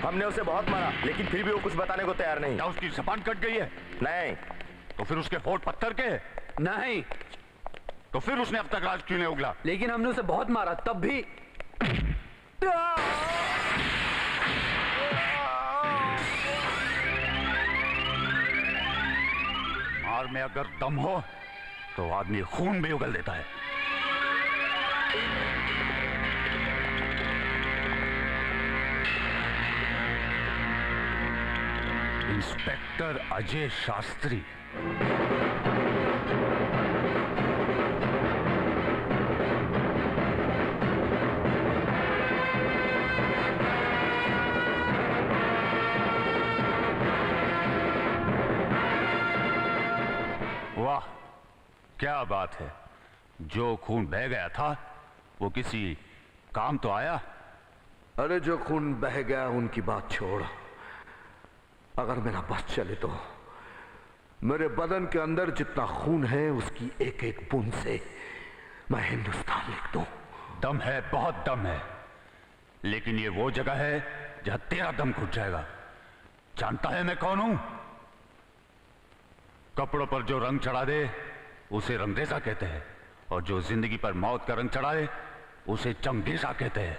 हमने उसे बहुत मारा, लेकिन फिर भी वो कुछ बताने को तैयार नहीं। क्या उसकी जबान कट गई है? नहीं। तो फिर उसके होंठ पत्थर के? नहीं। तो फिर उसने अब तक राज क्यों नहीं उगला? लेकिन हमने उसे बहुत मारा, तब भी। मार में अगर दम हो तो आदमी खून भी उगल देता है। इंस्पेक्टर अजय शास्त्री। वाह, क्या बात है। जो खून बह गया था वो किसी काम तो आया? अरे जो खून बह गया उनकी बात छोड़। अगर मेरा बस चले तो मेरे बदन के अंदर जितना खून है उसकी एक एक बूंद से मैं हिंदुस्तान लिख दूं। दम है, बहुत दम है, लेकिन ये वो जगह है जहां तेरा दम घुट जाएगा। जानता है मैं कौन हूं? कपड़ों पर जो रंग चढ़ा दे उसे रंगरेजा कहते हैं, और जो जिंदगी पर मौत का रंग चढ़ाए उसे चंगेजा कहते हैं।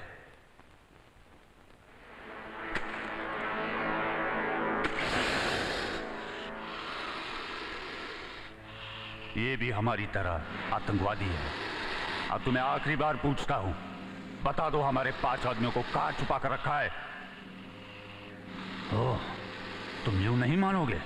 ये भी हमारी तरह आतंकवादी है। अब तुम्हें आखिरी बार पूछता हूं, बता दो हमारे 5 आदमियों को कहां छुपा कर रखा है? ओह, तुम यूं नहीं मानोगे।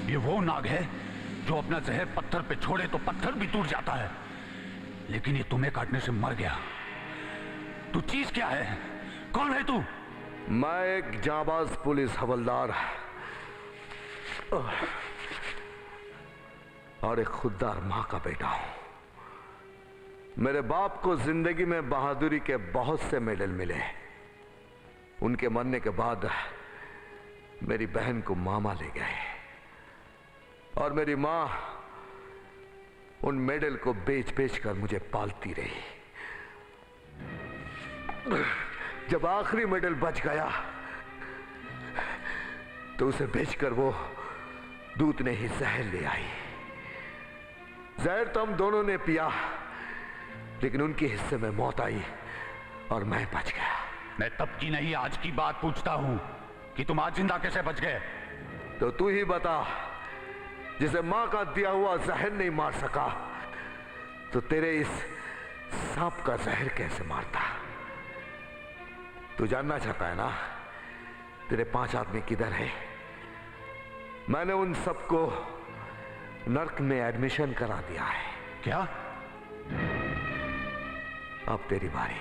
ये वो नाग है जो अपना जहर पत्थर पे छोड़े तो पत्थर भी टूट जाता है, लेकिन ये तुम्हें काटने से मर गया। तू चीज क्या है? कौन है तू? मैं एक जाबाज पुलिस हवलदार और एक खुददार मां का बेटा हूं। मेरे बाप को जिंदगी में बहादुरी के बहुत से मेडल मिले। उनके मरने के बाद मेरी बहन को मामा ले गए और मेरी मां उन मेडल को बेच बेच कर मुझे पालती रही। जब आखिरी मेडल बच गया तो उसे बेचकर वो दूत ने ही जहर ले आई। जहर तो हम दोनों ने पिया, लेकिन उनके हिस्से में मौत आई और मैं बच गया। मैं तब की नहीं आज की बात पूछता हूं कि तुम आज जिंदा कैसे बच गए? तो तू ही बता। जिसे मां का दिया हुआ जहर नहीं मार सका तो तेरे इस सांप का जहर कैसे मारता? तू जानना चाहता है ना तेरे 5 आदमी किधर है? मैंने उन सबको नर्क में एडमिशन करा दिया है। क्या? अब तेरी बारी।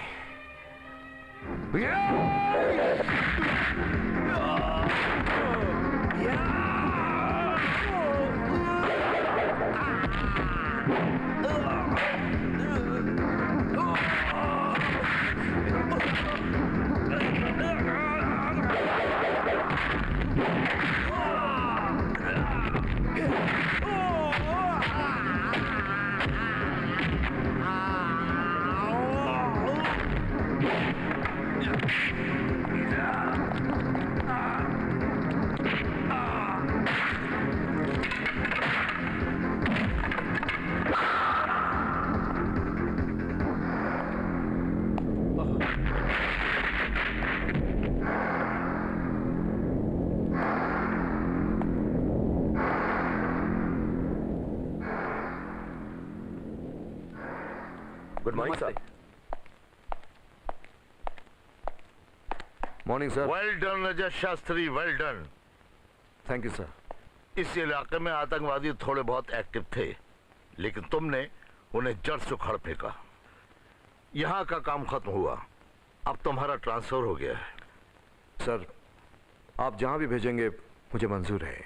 Good morning sir. Morning sir. Well done Ajay Shastri, well done. Thank you sir. इस इलाके में आतंकवादी थोड़े बहुत एक्टिव थे, लेकिन तुमने उन्हें जड़ से उखाड़ फेंका। यहाँ का काम खत्म हुआ, अब तुम्हारा ट्रांसफर हो गया है। सर, आप जहाँ भी भेजेंगे मुझे मंजूर है,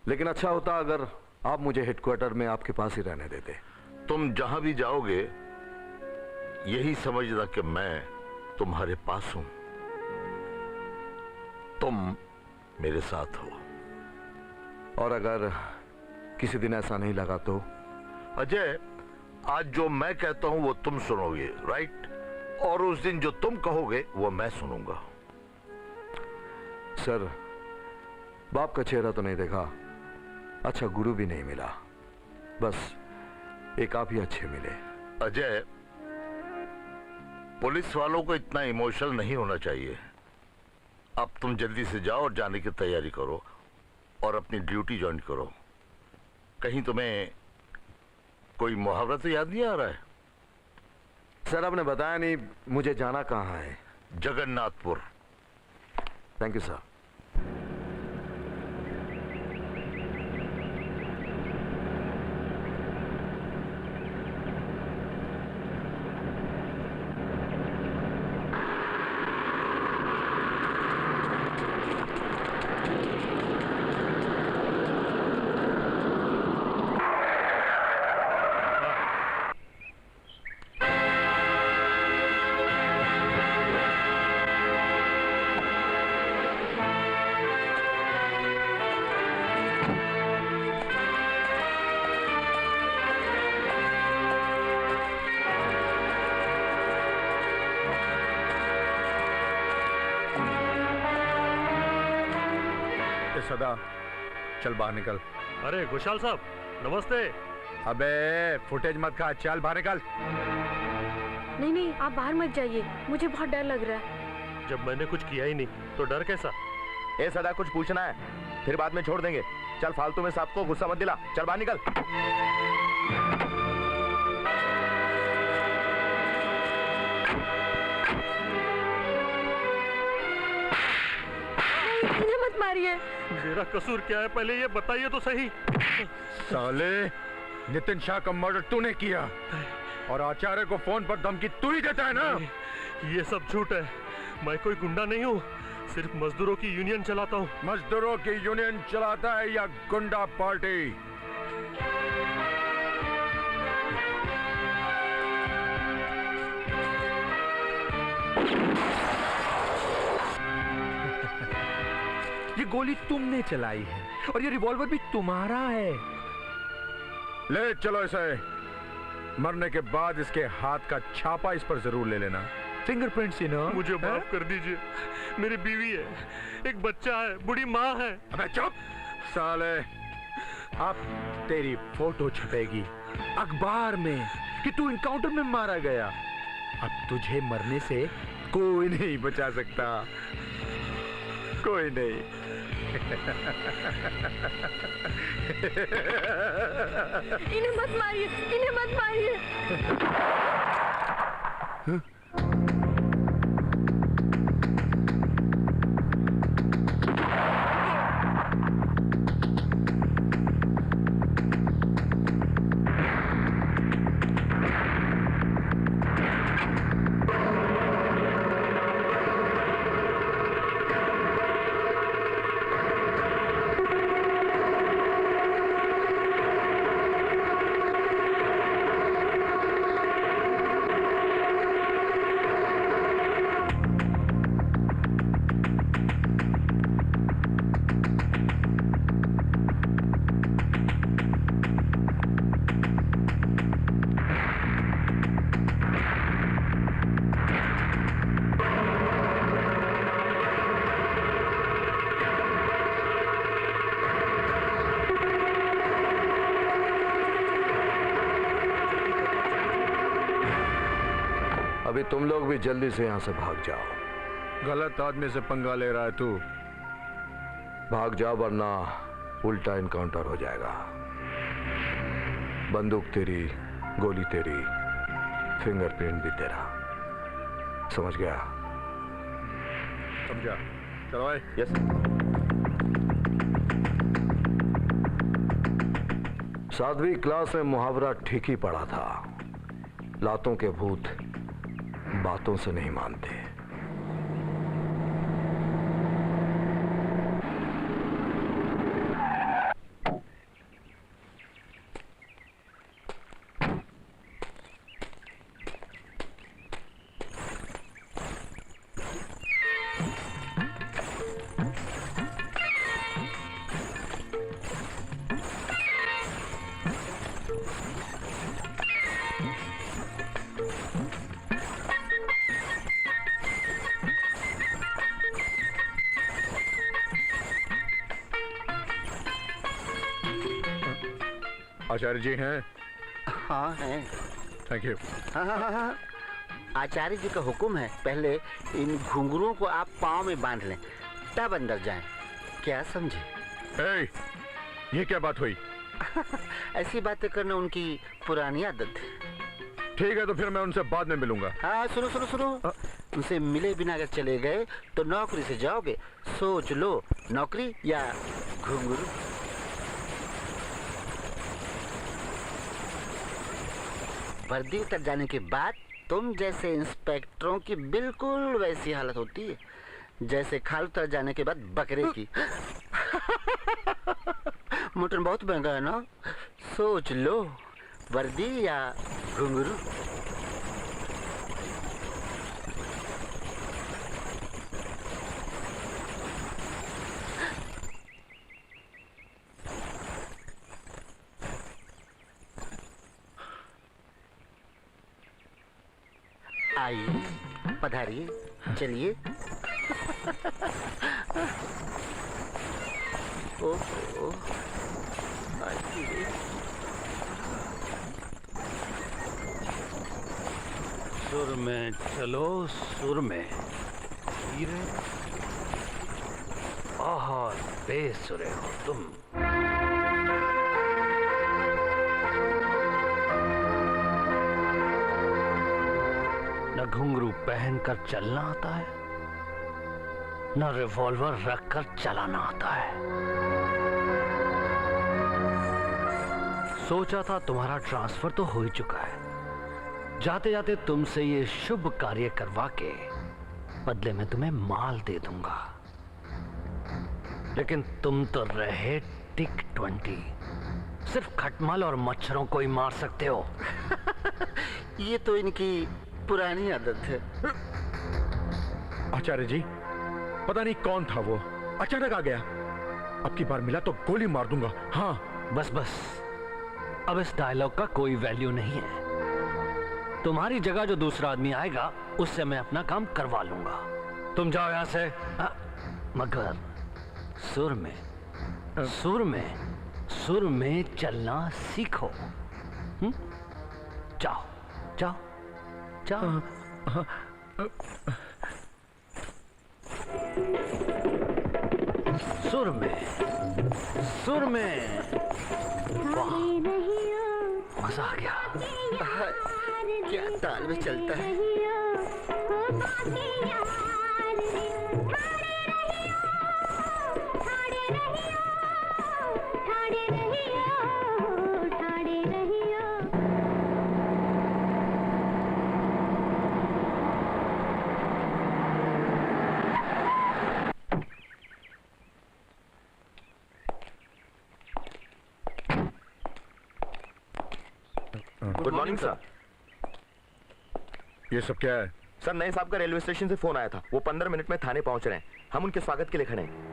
लेकिन अच्छा होता अगर आप मुझे हेडक्वार्टर में आपके पास ही रहने देते। तुम जहाँ भी जाओगे यही समझना कि मैं तुम्हारे पास हूं। तुम मेरे साथ हो। और अगर किसी दिन ऐसा नहीं लगा तो? अजय, आज जो मैं कहता हूं वो तुम सुनोगे, राइट? और उस दिन जो तुम कहोगे वो मैं सुनूंगा। सर, बाप का चेहरा तो नहीं देखा, अच्छा गुरु भी नहीं मिला, बस एक आप ही अच्छे मिले। अजय, पुलिस वालों को इतना इमोशनल नहीं होना चाहिए। अब तुम जल्दी से जाओ और जाने की तैयारी करो और अपनी ड्यूटी ज्वाइन करो। कहीं तुम्हें कोई मुहावरा तो याद नहीं आ रहा है? सर, आपने बताया नहीं मुझे जाना कहाँ है। जगन्नाथपुर। Thank you sir. सदा, चल बाहर निकल। अरे घोषाल साहब, नमस्ते। अबे फुटेज मत खा, चल बाहर निकल। नहीं नहीं, आप बाहर मत जाइए, मुझे बहुत डर लग रहा है। जब मैंने कुछ किया ही नहीं तो डर कैसा? ए सदा, कुछ पूछना है फिर बाद में छोड़ देंगे। चल, फालतू में सबको गुस्सा मत दिला, चल बाहर निकल। इन्हें मत मारिए। मेरा कसूर क्या है, पहले ये बताइए तो सही। साले, नितिन शाह का मर्डर तूने किया और आचार्य को फोन पर धमकी तू ही देता है ना? ये सब झूठ है, मैं कोई गुंडा नहीं हूँ, सिर्फ मजदूरों की यूनियन चलाता हूँ। मजदूरों की यूनियन चलाता है या गुंडा पार्टी? ये गोली तुमने चलाई है और ये रिवॉल्वर भी तुम्हारा है। ले चलो इसे, मरने के बाद इसके हाथ का छापा इस पर जरूर ले लेना। Fingerprints, you know. मुझे माफ कर दीजिए, मेरी बीवी है, एक बच्चा है, बूढ़ी माँ है। अबे चुप साले, अब तेरी फोटो छपेगी अखबार में कि तू इनकाउंटर में मारा गया। अब तुझे मरने से कोई नहीं बचा सकता, कोई नहीं। इन्हें मत मारिए, इन्हें मत मारिए। अभी तुम लोग भी जल्दी से यहां से भाग जाओ। गलत आदमी से पंगा ले रहा है तू। भाग जाओ वरना उल्टा इनकाउंटर हो जाएगा। बंदूक तेरी, गोली तेरी, फिंगरप्रिंट भी तेरा। समझ गया? समझा। चलो भाई। यस। सातवीं क्लास में मुहावरा ठीक ही पड़ा था, लातों के भूत बातों से नहीं मानते। आचार्य जी हैं? हाँ है। Thank you. हाँ हाँ हाँ हाँ। आचार्य जी का हुक्म है, पहले इन घुंघरुओं को आप पाँव में बांध लें, तब अंदर जाएं। क्या समझे? ए, ये क्या बात हुई? ऐसी बातें करना उनकी पुरानी आदत है। ठीक है, तो फिर मैं उनसे बाद में मिलूंगा। हाँ सुनो सुनो सुनो, उनसे मिले बिना अगर चले गए तो नौकरी से जाओगे। सोच लो, नौकरी या घुंघरू। वर्दी उतर जाने के बाद तुम जैसे इंस्पेक्टरों की बिल्कुल वैसी हालत होती है जैसे खाल उतर जाने के बाद बकरे की। मटन बहुत महंगा है ना, सोच लो, वर्दी या घुंघरू। आइए, पधारिए, चलिए। ओह, सुर में चलो, सुर में हीरे, बहुत बेसुरे हो तुम। न घुंघरू पहनकर चलना आता है, न रिवॉल्वर रखकर चलाना आता है। सोचा था तुम्हारा ट्रांसफर तो हो ही चुका है, जाते जाते तुमसे ये शुभ कार्य करवा के बदले में तुम्हें माल दे दूंगा। लेकिन तुम तो रहे टिक 20, सिर्फ खटमल और मच्छरों को ही मार सकते हो। ये तो इनकी पुरानी आदत है। आचार्य जी, पता नहीं कौन था वो, अचानक आ गया। अब की बार मिला तो गोली मार दूंगा। हाँ बस बस, अब इस डायलॉग का कोई वैल्यू नहीं है। तुम्हारी जगह जो दूसरा आदमी आएगा उससे मैं अपना काम करवा लूंगा। तुम जाओ यहां से। मगर सुर में, सुर में, सुर में चलना सीखो। जाओ जाओ जाओ। सुर में, सुर में। वाह, मजा आ गया। क्या ताल में चलता है। Good morning sir. ये सब क्या है? सर, नए साहब का रेलवे स्टेशन से फोन आया था, वो 15 मिनट में थाने पहुंच रहे हैं। हम उनके स्वागत के लिए खड़े हैं।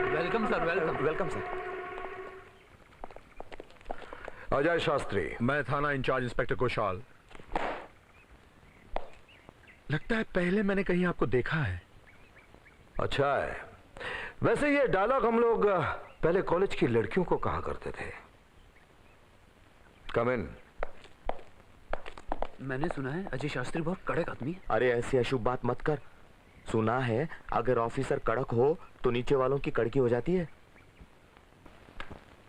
Welcome sir, welcome. Welcome sir. Ajay Shastri. मैं थाना इंचार्ज इंस्पेक्टर कुशाल। लगता है पहले मैंने कहीं आपको देखा है। अच्छा है। वैसे ये डायलॉग हम लोग पहले कॉलेज की लड़कियों को कहा करते थे। कम इन। मैंने सुना है अजय शास्त्री बहुत कड़क आदमी है। अरे ऐसी अशुभ बात मत कर। सुना है अगर ऑफिसर कड़क हो तो नीचे वालों की कड़की हो जाती है।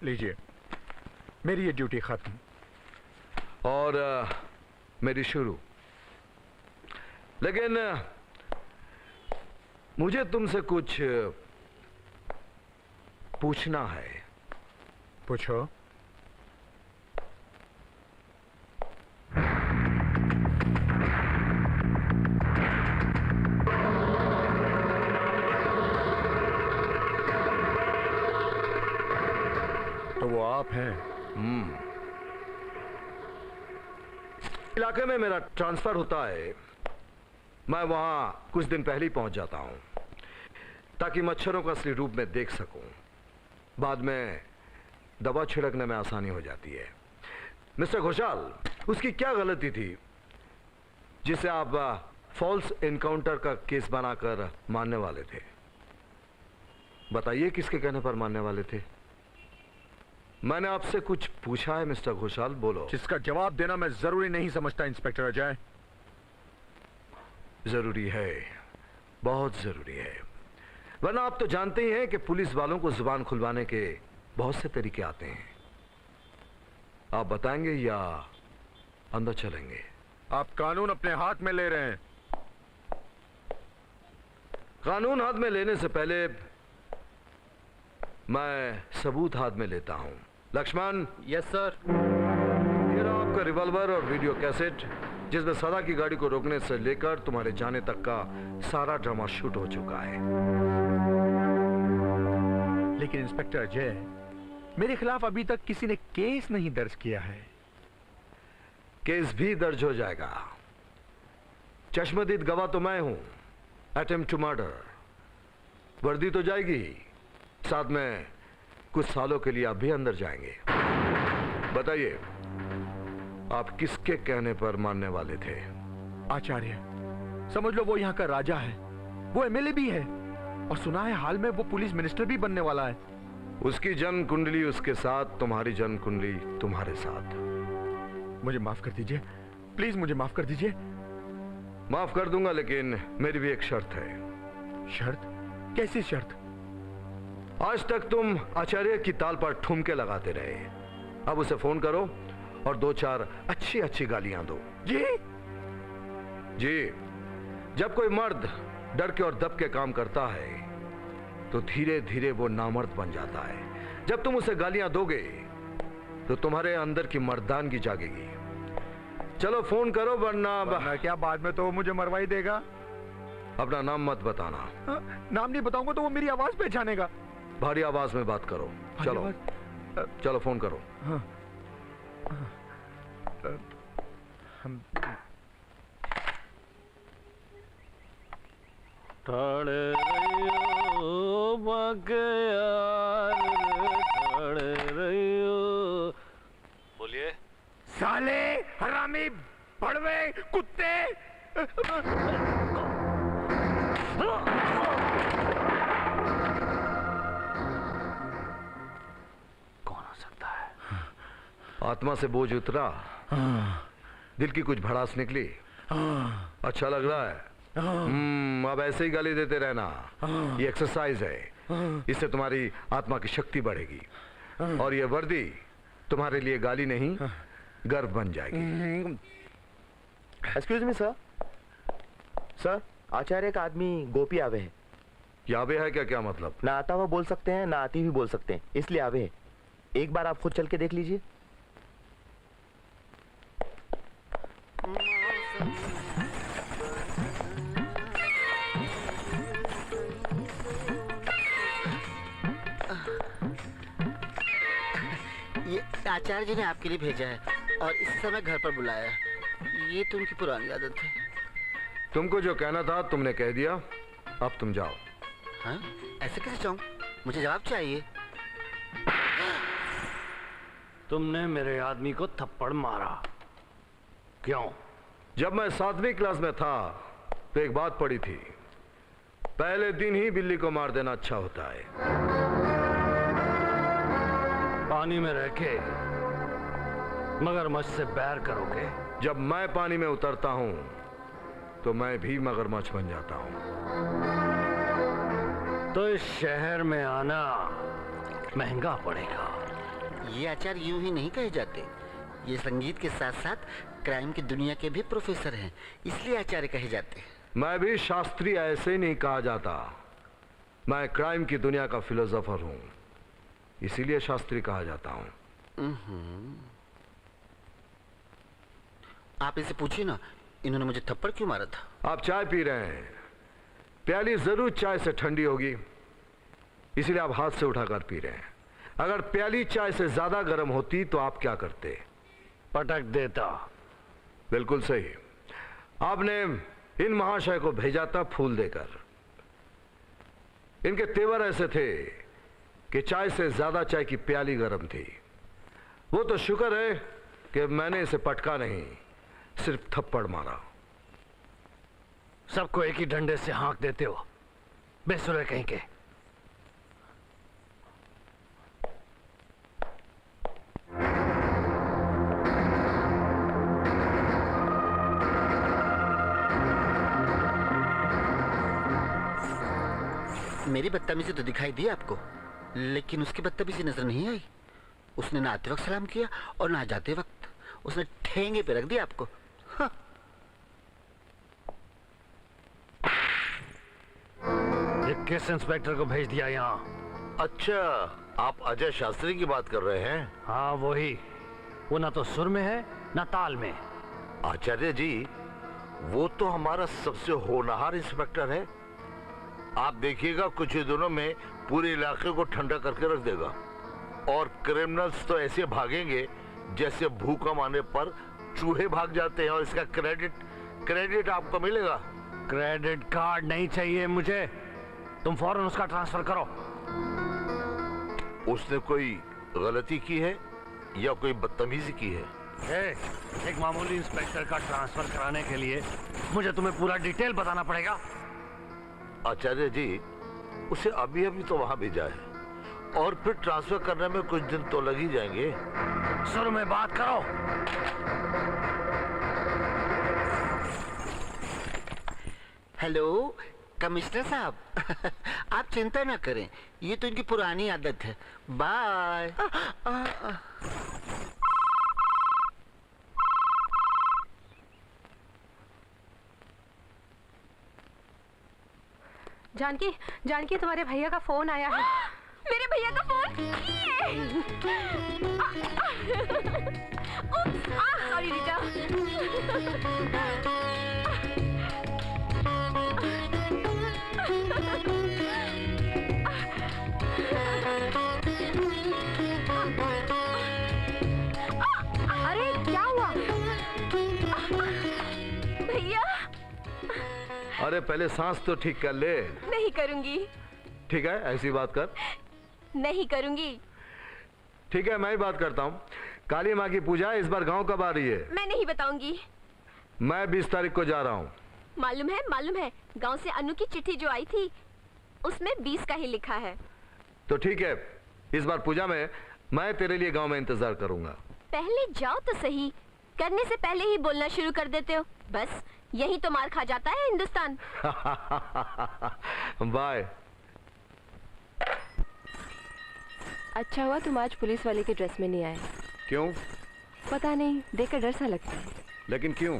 लीजिए, मेरी ये ड्यूटी खत्म और मेरी शुरू। लेकिन मुझे तुमसे कुछ पूछना है। पूछो। तो वो आप हैं? इलाके में मेरा ट्रांसफर होता है, मैं वहां कुछ दिन पहले ही पहुंच जाता हूं। ताकि मच्छरों को असली रूप में देख सकूं। बाद में दवा छिड़कने में आसानी हो जाती है। मिस्टर घोषाल, उसकी क्या गलती थी जिसे आप फॉल्स एनकाउंटर का केस बनाकर मानने वाले थे? बताइए, किसके कहने पर मानने वाले थे? मैंने आपसे कुछ पूछा है मिस्टर घोषाल, बोलो। जिसका जवाब देना मैं जरूरी नहीं समझता इंस्पेक्टर अजय। जरूरी है, बहुत जरूरी है। वरना आप तो जानते ही हैं कि पुलिस वालों को जुबान खुलवाने के बहुत से तरीके आते हैं। आप बताएंगे या अंदर चलेंगे? आप कानून अपने हाथ में ले रहे हैं। कानून हाथ में लेने से पहले मैं सबूत हाथ में लेता हूं। लक्ष्मण। Yes sir. ये रहा आपका रिवॉल्वर और वीडियो कैसेट, जिसमें सदा की गाड़ी को रोकने से लेकर तुम्हारे जाने तक का सारा ड्रामा शूट हो चुका है। लेकिन इंस्पेक्टर अजय, मेरे खिलाफ अभी तक किसी ने केस नहीं दर्ज किया है। केस भी दर्ज हो जाएगा। चश्मदीद गवाह तो मैं हूं। अटेम्प्ट टू मर्डर, वर्दी तो जाएगी, साथ में कुछ सालों के लिए आप भी अंदर जाएंगे। बताइए, आप किसके कहने पर मानने वाले थे? आचार्य, समझ लो वो यहाँ का राजा है, वो एमएलए भी है, और सुना है हाल में वो पुलिस मिनिस्टर भी बनने वाला है। उसकी जन्म कुंडली उसके साथ, तुम्हारी जन्म कुंडली तुम्हारे साथ। मुझे माफ कर दीजिए, प्लीज मुझे माफ कर दीजिए। माफ कर दूंगा, लेकिन मेरी भी एक शर्त है। शर्त? कैसी शर्त? आज तक तुम आचार्य की ताल पर ठुमके लगाते रहे, अब उसे फोन करो और 2-4 अच्छी अच्छी गालियां दो। जी जी। जब कोई मर्द डर के और दब के काम करता है तो धीरे धीरे वो नामर्द बन जाता है। जब तुम उसे गालियां दोगे तो तुम्हारे अंदर की मर्दानगी जागेगी। चलो फोन करो, वरना क्या बाद में तो वो मुझे मरवा ही देगा। अपना नाम मत बताना। नाम नहीं बताऊंगा तो वो मेरी आवाज पहचानेगा। भारी आवाज में बात करो। चलो चलो फोन करो। बोलिए। साले, हरामी, भड़वे, कुत्ते। कौन हो सकता है? आत्मा से बोझ उतरा, दिल की कुछ भड़ास निकली। अच्छा लग रहा है? अब ऐसे ही गाली देते रहना। ये एक्सरसाइज है, इससे तुम्हारी आत्मा की शक्ति बढ़ेगी, और ये वर्दी तुम्हारे लिए गाली नहीं, गर्व बन जाएगी। Excuse me sir. सर, आचार्य का आदमी गोपी आवे है। यावे है क्या? क्या मतलब? ना आता हुआ बोल सकते हैं, ना आती भी बोल सकते हैं, इसलिए आवे है। एक बार आप खुद चल के देख लीजिए। ये आचार्य जी ने आपके लिए भेजा है और इस समय घर पर बुलाया। ये तो उनकी पुरानी आदत है। तुमको जो कहना था तुमने कह दिया, अब तुम जाओ। हाँ? ऐसे कैसे जाऊं? मुझे जवाब चाहिए। तुमने मेरे आदमी को थप्पड़ मारा, क्यों? जब मैं 7वीं क्लास में था तो एक बात पड़ी थी, पहले दिन ही बिल्ली को मार देना अच्छा होता है। पानी में रह के मगरमच्छ से बैर करोगे? जब मैं पानी में उतरता हूं तो मैं भी मगरमच्छ बन जाता हूं। तो इस शहर में आना महंगा पड़ेगा। ये आचार्य यूं ही नहीं कहे जाते। ये संगीत के साथ साथ क्राइम की दुनिया के भी प्रोफेसर हैं, इसलिए आचार्य कहे जाते हैं। मैं भी शास्त्री ऐसे नहीं कहा जाता। मैं क्राइम की दुनिया का फिलोसोफर हूं, इसीलिए शास्त्री कहा जाता हूं। आप इसे पूछिए ना, इन्होंने मुझे थप्पड़ क्यों मारा था? आप चाय पी रहे हैं, प्याली जरूर चाय से ठंडी होगी, इसीलिए आप हाथ से उठाकर पी रहे हैं। अगर प्याली चाय से ज्यादा गर्म होती तो आप क्या करते? पटक देता। बिल्कुल सही। आपने इन महाशय को भेजा था फूल देकर, इनके तेवर ऐसे थे कि चाय से ज्यादा चाय की प्याली गर्म थी। वो तो शुक्र है कि मैंने इसे पटका नहीं, सिर्फ थप्पड़ मारा। सबको एक ही डंडे से हाँक देते हो, बेसुरे कहीं के। मेरी बदतमीजी तो दिखाई दी आपको, लेकिन उसकी बदतमीजी नजर नहीं आई। उसने ना आते वक्त सलाम किया और ना जाते वक्त। उसने ठेंगे पे रख दिया आपको। हाँ। ये किस इंस्पेक्टर को भेज दिया यहाँ? अच्छा, आप अजय शास्त्री की बात कर रहे हैं? हाँ वही। वो ना तो सुर में है ना ताल में। आचार्य जी, वो तो हमारा सबसे होनहार इंस्पेक्टर है। आप देखिएगा कुछ ही दिनों में पूरे इलाके को ठंडा करके रख देगा और क्रिमिनल्स तो ऐसे भागेंगे जैसे भूकंप आने पर चूहे भाग जाते हैं। और इसका क्रेडिट आपको मिलेगा। क्रेडिट कार्ड नहीं चाहिए मुझे, तुम फौरन उसका ट्रांसफर करो। उसने कोई गलती की है या कोई बदतमीजी की है? एक मामूली इंस्पेक्टर का ट्रांसफर कराने के लिए मुझे तुम्हें पूरा डिटेल बताना पड़ेगा। आचार्य जी, उसे अभी अभी तो वहां भेजा है और फिर ट्रांसफर करने में कुछ दिन तो लग ही जाएंगे। सुर में बात करो। हेलो कमिश्नर साहब। आप चिंता ना करें, ये तो इनकी पुरानी आदत है। बाय। जानकी, जानकी तुम्हारे भैया का फोन आया है। मेरे भैया का फोन? सॉरी रीटा। अरे क्या हुआ? भैया। अरे पहले सांस तो ठीक कर ले। नहीं करूंगी। ठीक है, ऐसी बात कर। नहीं करूंगी। ठीक है, मैं ही बात करता हूँ। काली माँ की पूजा इस बार गांव कब आ रही है? मैं नहीं बताऊंगी। मैं 20 तारीख को जा रहा हूँ। मालूम है। गांव से अनु की चिट्ठी जो आई थी उसमें 20 का ही लिखा है। तो ठीक है, इस बार पूजा में मैं तेरे लिए गांव में इंतजार करूंगा। पहले जाओ तो सही, करने से पहले ही बोलना शुरू कर देते हो। बस यही तो मार खा जाता है हिंदुस्तान। बाय। अच्छा हुआ तुम आज पुलिस वाले के ड्रेस में नहीं आए। क्यों? पता नहीं, देखकर डर सा लगता है। लेकिन क्यों?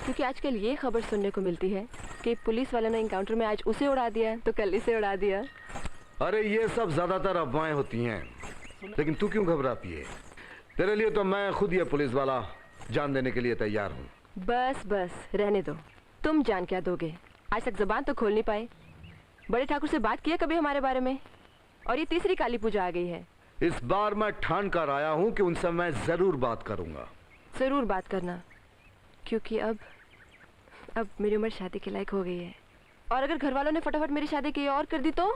क्योंकि आजकल ये खबर सुनने को मिलती है कि पुलिस वालों ने एनकाउंटर में आज उसे उड़ा दिया तो कल इसे उड़ा दिया। अरे ये सब ज्यादातर अफवाहें होती हैं, लेकिन तू क्यों घबराती है? तेरे लिए तो मैं खुद ये पुलिस वाला जान देने के लिए तैयार हूँ। बस रहने दो। तुम जान क्या दोगे? आज तक जुबान तो खोल नहीं पाए। बड़े ठाकुर से बात किया कभी हमारे बारे में? और ये तीसरी काली पूजा आ गई है। इस बार मैं ठान कर आया हूँ कि उनसे मैं जरूर बात करूंगा। जरूर बात करना, क्योंकि अब मेरी उम्र शादी के लायक हो गई है। और अगर घर वालों ने फटाफट मेरी शादी की और कर दी तो?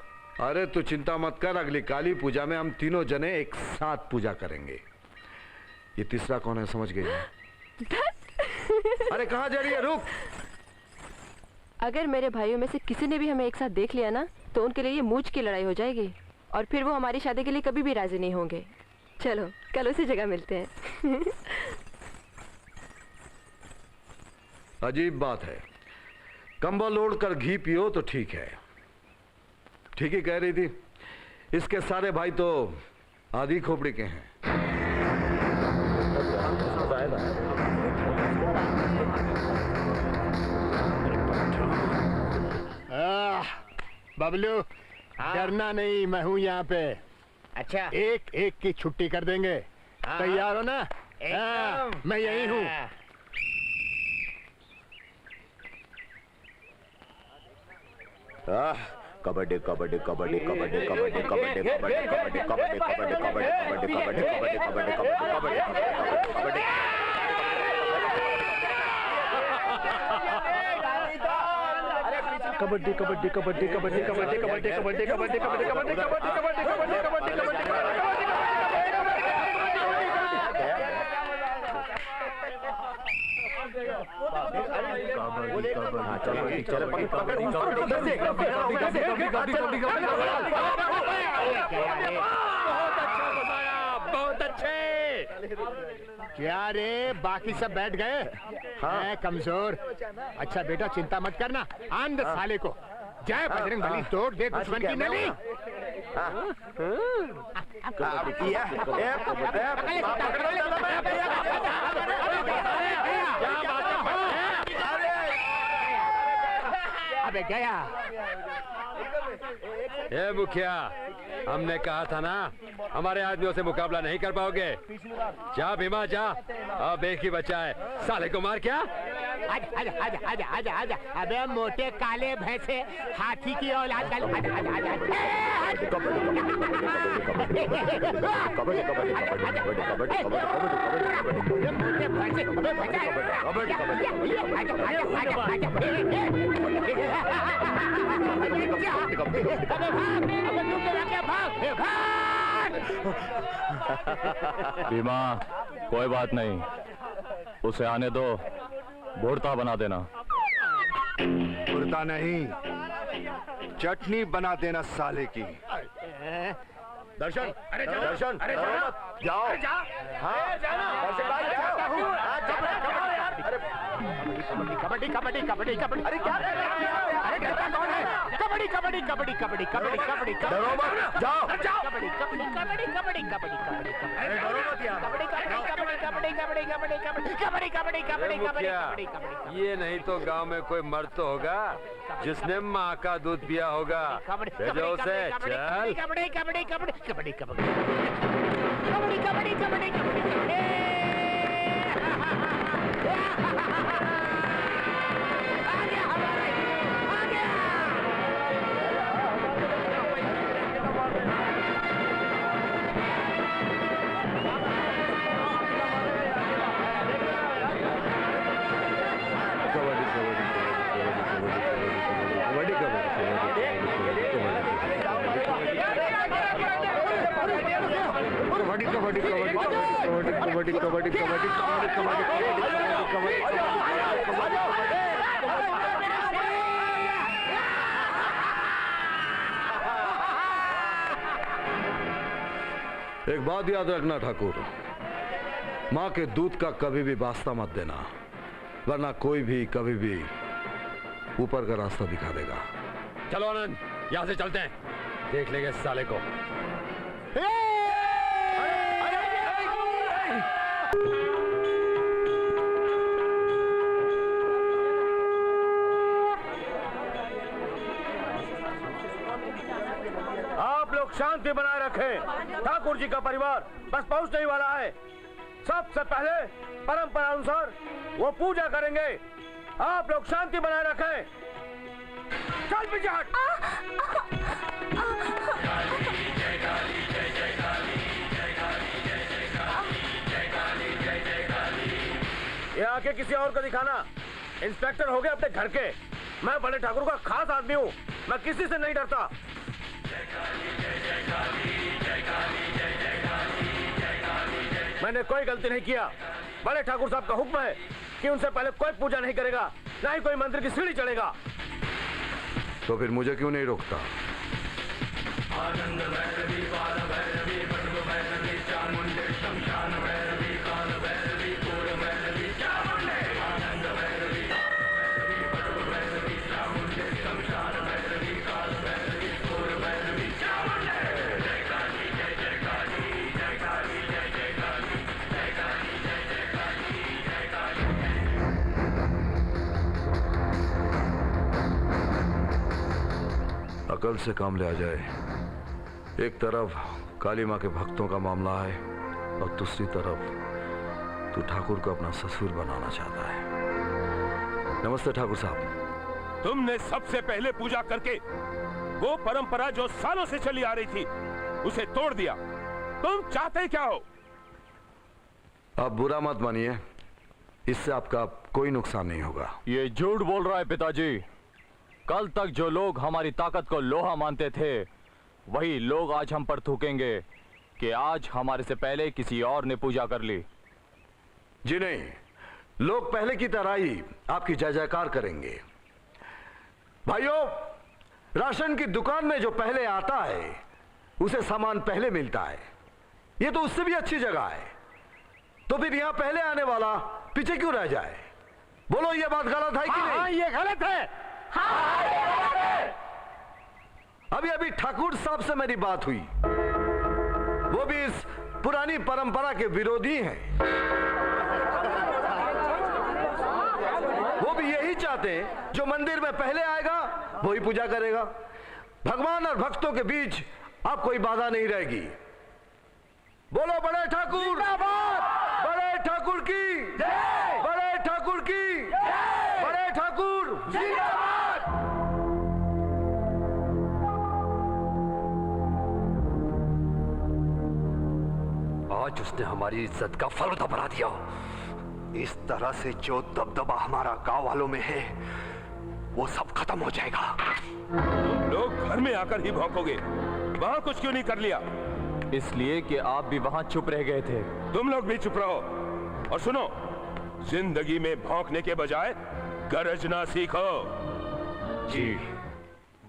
अरे तू चिंता मत कर, अगली काली पूजा में हम तीनों जने एक साथ पूजा करेंगे। ये तीसरा कौन है समझ गई? अरे कहाँ जा रही है? रुक। अगर मेरे भाइयों में से किसी ने भी हमें एक साथ देख लिया ना तो उनके लिए ये मूंछ की लड़ाई हो जाएगी और फिर वो हमारी शादी के लिए कभी भी राजी नहीं होंगे। चलो कल उसी जगह मिलते हैं। अजीब बात है, कंबल ओढ़ कर घी पियो तो ठीक है। ठीक ही कह रही थी। इसके सारे भाई तो आधी खोपड़ी के हैं। बबलू, डरना नहीं, मैं हूँ यहाँ पे। अच्छा, एक एक की छुट्टी कर देंगे। तैयार हो ना? मैं यही हूँ। कबड्डी कबड्डी कबड्डी कबड्डी कबड्डी कबड्डी कबड्डी कबड्डी कबड्डी कबड्डी कबड्डी कबड्डी कबड्डी कबड्डी कबड्डी कबड्डी। अरे पीछे कबड्डी कबड्डी कबड्डी कबड्डी कबड्डी कबड्डी कबड्डी कबड्डी कबड्डी कबड्डी कबड्डी कबड्डी बहुत अच्छे। क्या रे बाकी सब बैठ गए? हाँ कमजोर। अच्छा बेटा चिंता मत करना, आंध साले को। जय बजरंग बली, तोड़ दे दुश्मन की नली। अबे गया। ए मुखिया, हमने कहा था ना हमारे आदमियों से मुकाबला नहीं कर पाओगे। जा भीमा जा, अब एक ही बचा है, साले को मार। क्या? आजा आजा आजा आजा आजा आजा। अबे मोटे काले भैंसे, हाथी की औलाद। आजा आजा आजा भीमा कोई बात नहीं, उसे आने दो, भुड़ता बना देना। भुड़ता नहीं, चटनी बना देना साले की। दर्शन, अरे दर्शन, अरे जाओ। हाँ दर्शन भाई जाओ। कबड्डी कबड्डी कबड्डी कबड्डी। अरे क्या? अरे डरता कौन है? कबड्डी कबड्डी कबड्डी कबड्डी कबड्डी कबड्डी। डरो मत, जाओ जाओ। कबड्डी कबड्डी कबड्डी कबड्डी कबड्डी कबड्डी। अरे डरो मत यार। कबड्डी कबड्डी कबड्डी कबड्डी कबड्डी कबड्डी कबड्डी कबड्डी कबड्डी कबड्डी कबड्डी। ये नहीं तो गांव में कोई मर्द तो होगा जिसने माँ का दूध पिया होगा। भेजो उसे। चल। कबड्डी कबड्डी कबड्डी कबड्डी कबड्डी कबड्डी कबड्डी कबड्डी कबड्डी। कबड्डी कबड्डी कबड्डी कबड्डी कबड्डी एक बात याद रखना ठाकुर, माँ के दूध का कभी भी वास्ता मत देना, वरना कोई भी कभी भी ऊपर का रास्ता दिखा देगा। चलो आनंद, यहाँ से चलते हैं, देख लेंगे इस साले को। आप लोग शांति बनाए रखें। ठाकुर जी का परिवार बस पहुंचने ही वाला है। सबसे पहले परंपरा अनुसार वो पूजा करेंगे। आप लोग शांति बनाए रखें। चल पीछे हट। ये आके किसी और को दिखाना। इंस्पेक्टर हो गए अपने घर के। मैं बड़े ठाकुर का खास आदमी हूँ, मैं किसी से नहीं डरता। मैंने कोई गलती नहीं किया। बड़े ठाकुर साहब का हुक्म है कि उनसे पहले कोई पूजा नहीं करेगा, ना ही कोई मंदिर की सीढ़ी चढ़ेगा। तो फिर मुझे क्यों नहीं रोकता? अकल से काम लिया जाए। एक तरफ काली माँ के भक्तों का मामला है और दूसरी तरफ तू ठाकुर को अपना ससुर बनाना चाहता है। नमस्ते ठाकुर साहब। तुमने सबसे पहले पूजा करके वो परंपरा जो सालों से चली आ रही थी उसे तोड़ दिया। तुम चाहते क्या हो? आप बुरा मत मानिए, इससे आपका कोई नुकसान नहीं होगा। ये झूठ बोल रहा है पिताजी। कल तक जो लोग हमारी ताकत को लोहा मानते थे, वही लोग आज हम पर थूकेंगे कि आज हमारे से पहले किसी और ने पूजा कर ली। जी नहीं, लोग पहले की तरह ही आपकी जय जयकार करेंगे। भाइयों, राशन की दुकान में जो पहले आता है उसे सामान पहले मिलता है। ये तो उससे भी अच्छी जगह है, तो फिर यहां पहले आने वाला पीछे क्यों रह जाए? बोलो, ये बात गलत है कि नहीं? हाँ, ये गलत है। हाँ, ये गलत है। अभी ठाकुर साहब से मेरी बात हुई, वो भी इस पुरानी परंपरा के विरोधी हैं। वो भी यही चाहते हैं, जो मंदिर में पहले आएगा वही पूजा करेगा। भगवान और भक्तों के बीच अब कोई बाधा नहीं रहेगी। बोलो बड़े ठाकुर, बड़े ठाकुर की जय, बड़े ठाकुर की जय, बड़े ठाकुर जिंदाबाद। आज उसने हमारी इज्जत का फलूदा बना दिया। इस तरह से जो दबदबा हमारा गांव वालों में है, वो सब खत्म हो जाएगा। लोग घर में आकर ही भौंकोगे, वहां कुछ क्यों नहीं कर लिया? इसलिए कि आप भी वहां चुप रह गए थे। तुम लोग भी चुप रहो और सुनो, जिंदगी में भौंकने के बजाय गरजना सीखो। जी।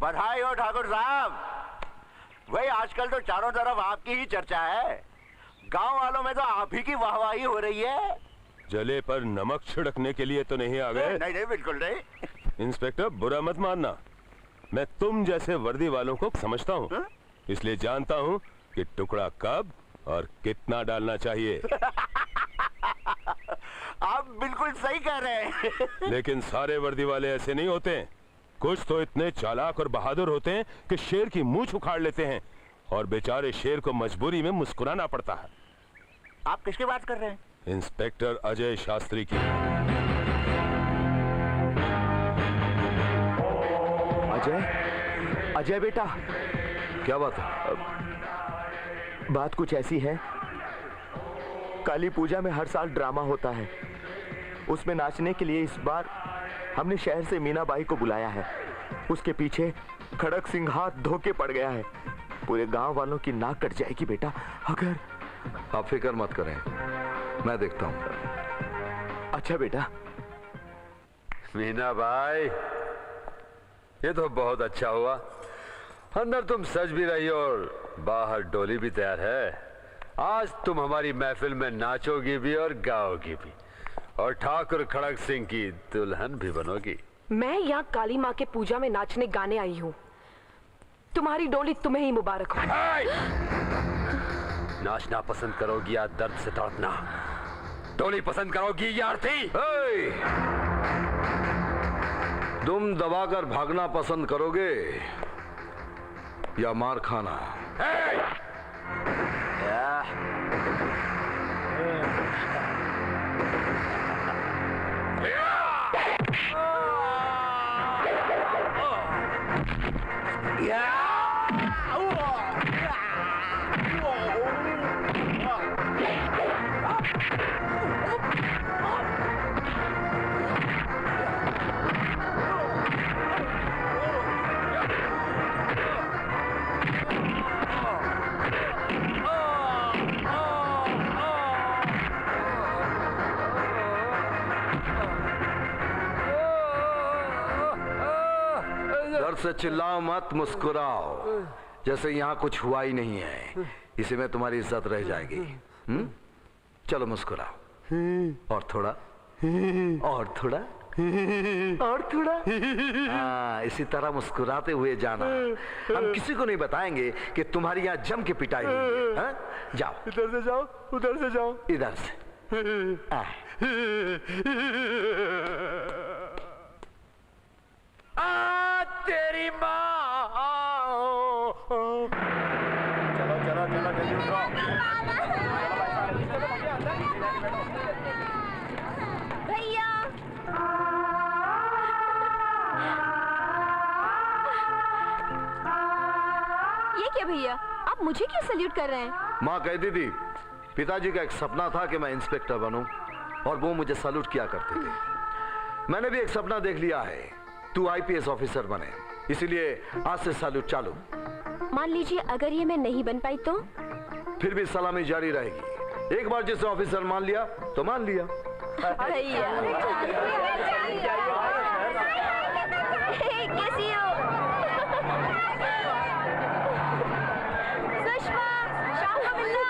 बधाई हो ठाकुर साहब। भाई आजकल तो चारों तरफ आपकी ही चर्चा है। गांव वालों में तो आप ही की वाहवाही हो रही है। जले पर नमक छिड़कने के लिए तो नहीं आ गए? नहीं, बिल्कुल नहीं। इंस्पेक्टर, बुरा मत मानना, मैं तुम जैसे वर्दी वालों को समझता हूँ, इसलिए जानता हूँ कि टुकड़ा कब और कितना डालना चाहिए। आप बिल्कुल सही कह रहे हैं। लेकिन सारे वर्दी वाले ऐसे नहीं होते। कुछ तो इतने चालाक और बहादुर होते हैं कि शेर की मूंछ उखाड़ लेते हैं, और बेचारे शेर को मजबूरी में मुस्कुराना पड़ता है। आप किसकी बात कर रहे हैं? इंस्पेक्टर अजय शास्त्री की। अजय बेटा, क्या बात है? बात कुछ ऐसी है, काली पूजा में हर साल ड्रामा होता है। उसमें नाचने के लिए इस बार हमने शहर से मीनाबाई को बुलाया है। उसके पीछे खड़क सिंह हाथ धोके पड़ गया है। पूरे गांव वालों की नाक कट जाएगी बेटा अगर। आप फिक्र मत करें, मैं देखता हूं। अच्छा बेटा। मीना भाई, ये तो बहुत अच्छा हुआ। अंदर तुम सज भी रही हो और बाहर डोली भी तैयार है। आज तुम हमारी महफिल में नाचोगी भी और गाओगी भी, और ठाकुर खड़क सिंह की दुल्हन भी बनोगी। मैं यहाँ काली माँ के पूजा में नाचने गाने आई हूँ। तुम्हारी डोली तुम्हें ही मुबारक हो। नाचना पसंद करोगी या दर्द से तड़पना? डोली पसंद करोगी या अर्थी? तुम दबाकर भागना पसंद करोगे या मार खाना? डर से चिल्लाओ मत, मुस्कुराओ जैसे यहाँ कुछ हुआ ही नहीं है। इसी में तुम्हारी इज्जत रह जाएगी। चलो मुस्कुराओ, और थोड़ा, और थोड़ा, और थोड़ा। हाँ, इसी तरह मुस्कुराते हुए जाना। हम किसी को नहीं बताएंगे कि तुम्हारी यहाँ जम के पिटाई हुई है। हाँ? जाओ, इधर से जाओ, उधर से जाओ, इधर से। तेरी माँ। चलो चलो चलो, जल्दी उठो। भैया, ये क्या भैया, आप मुझे क्यों सल्यूट कर रहे हैं? माँ कहती थी पिताजी का एक सपना था कि मैं इंस्पेक्टर बनूं, और वो मुझे सल्यूट किया करते थे। मैंने भी एक सपना देख लिया है तू आईपीएस ऑफिसर बने, इसीलिए आज से सैल्यूट चालू। मान लीजिए अगर ये मैं नहीं बन पाई तो? फिर भी सलामी जारी रहेगी। एक बार जिसे ऑफिसर मान लिया तो मान लिया। कैसी हो? सुषमा, शाम को मिलना।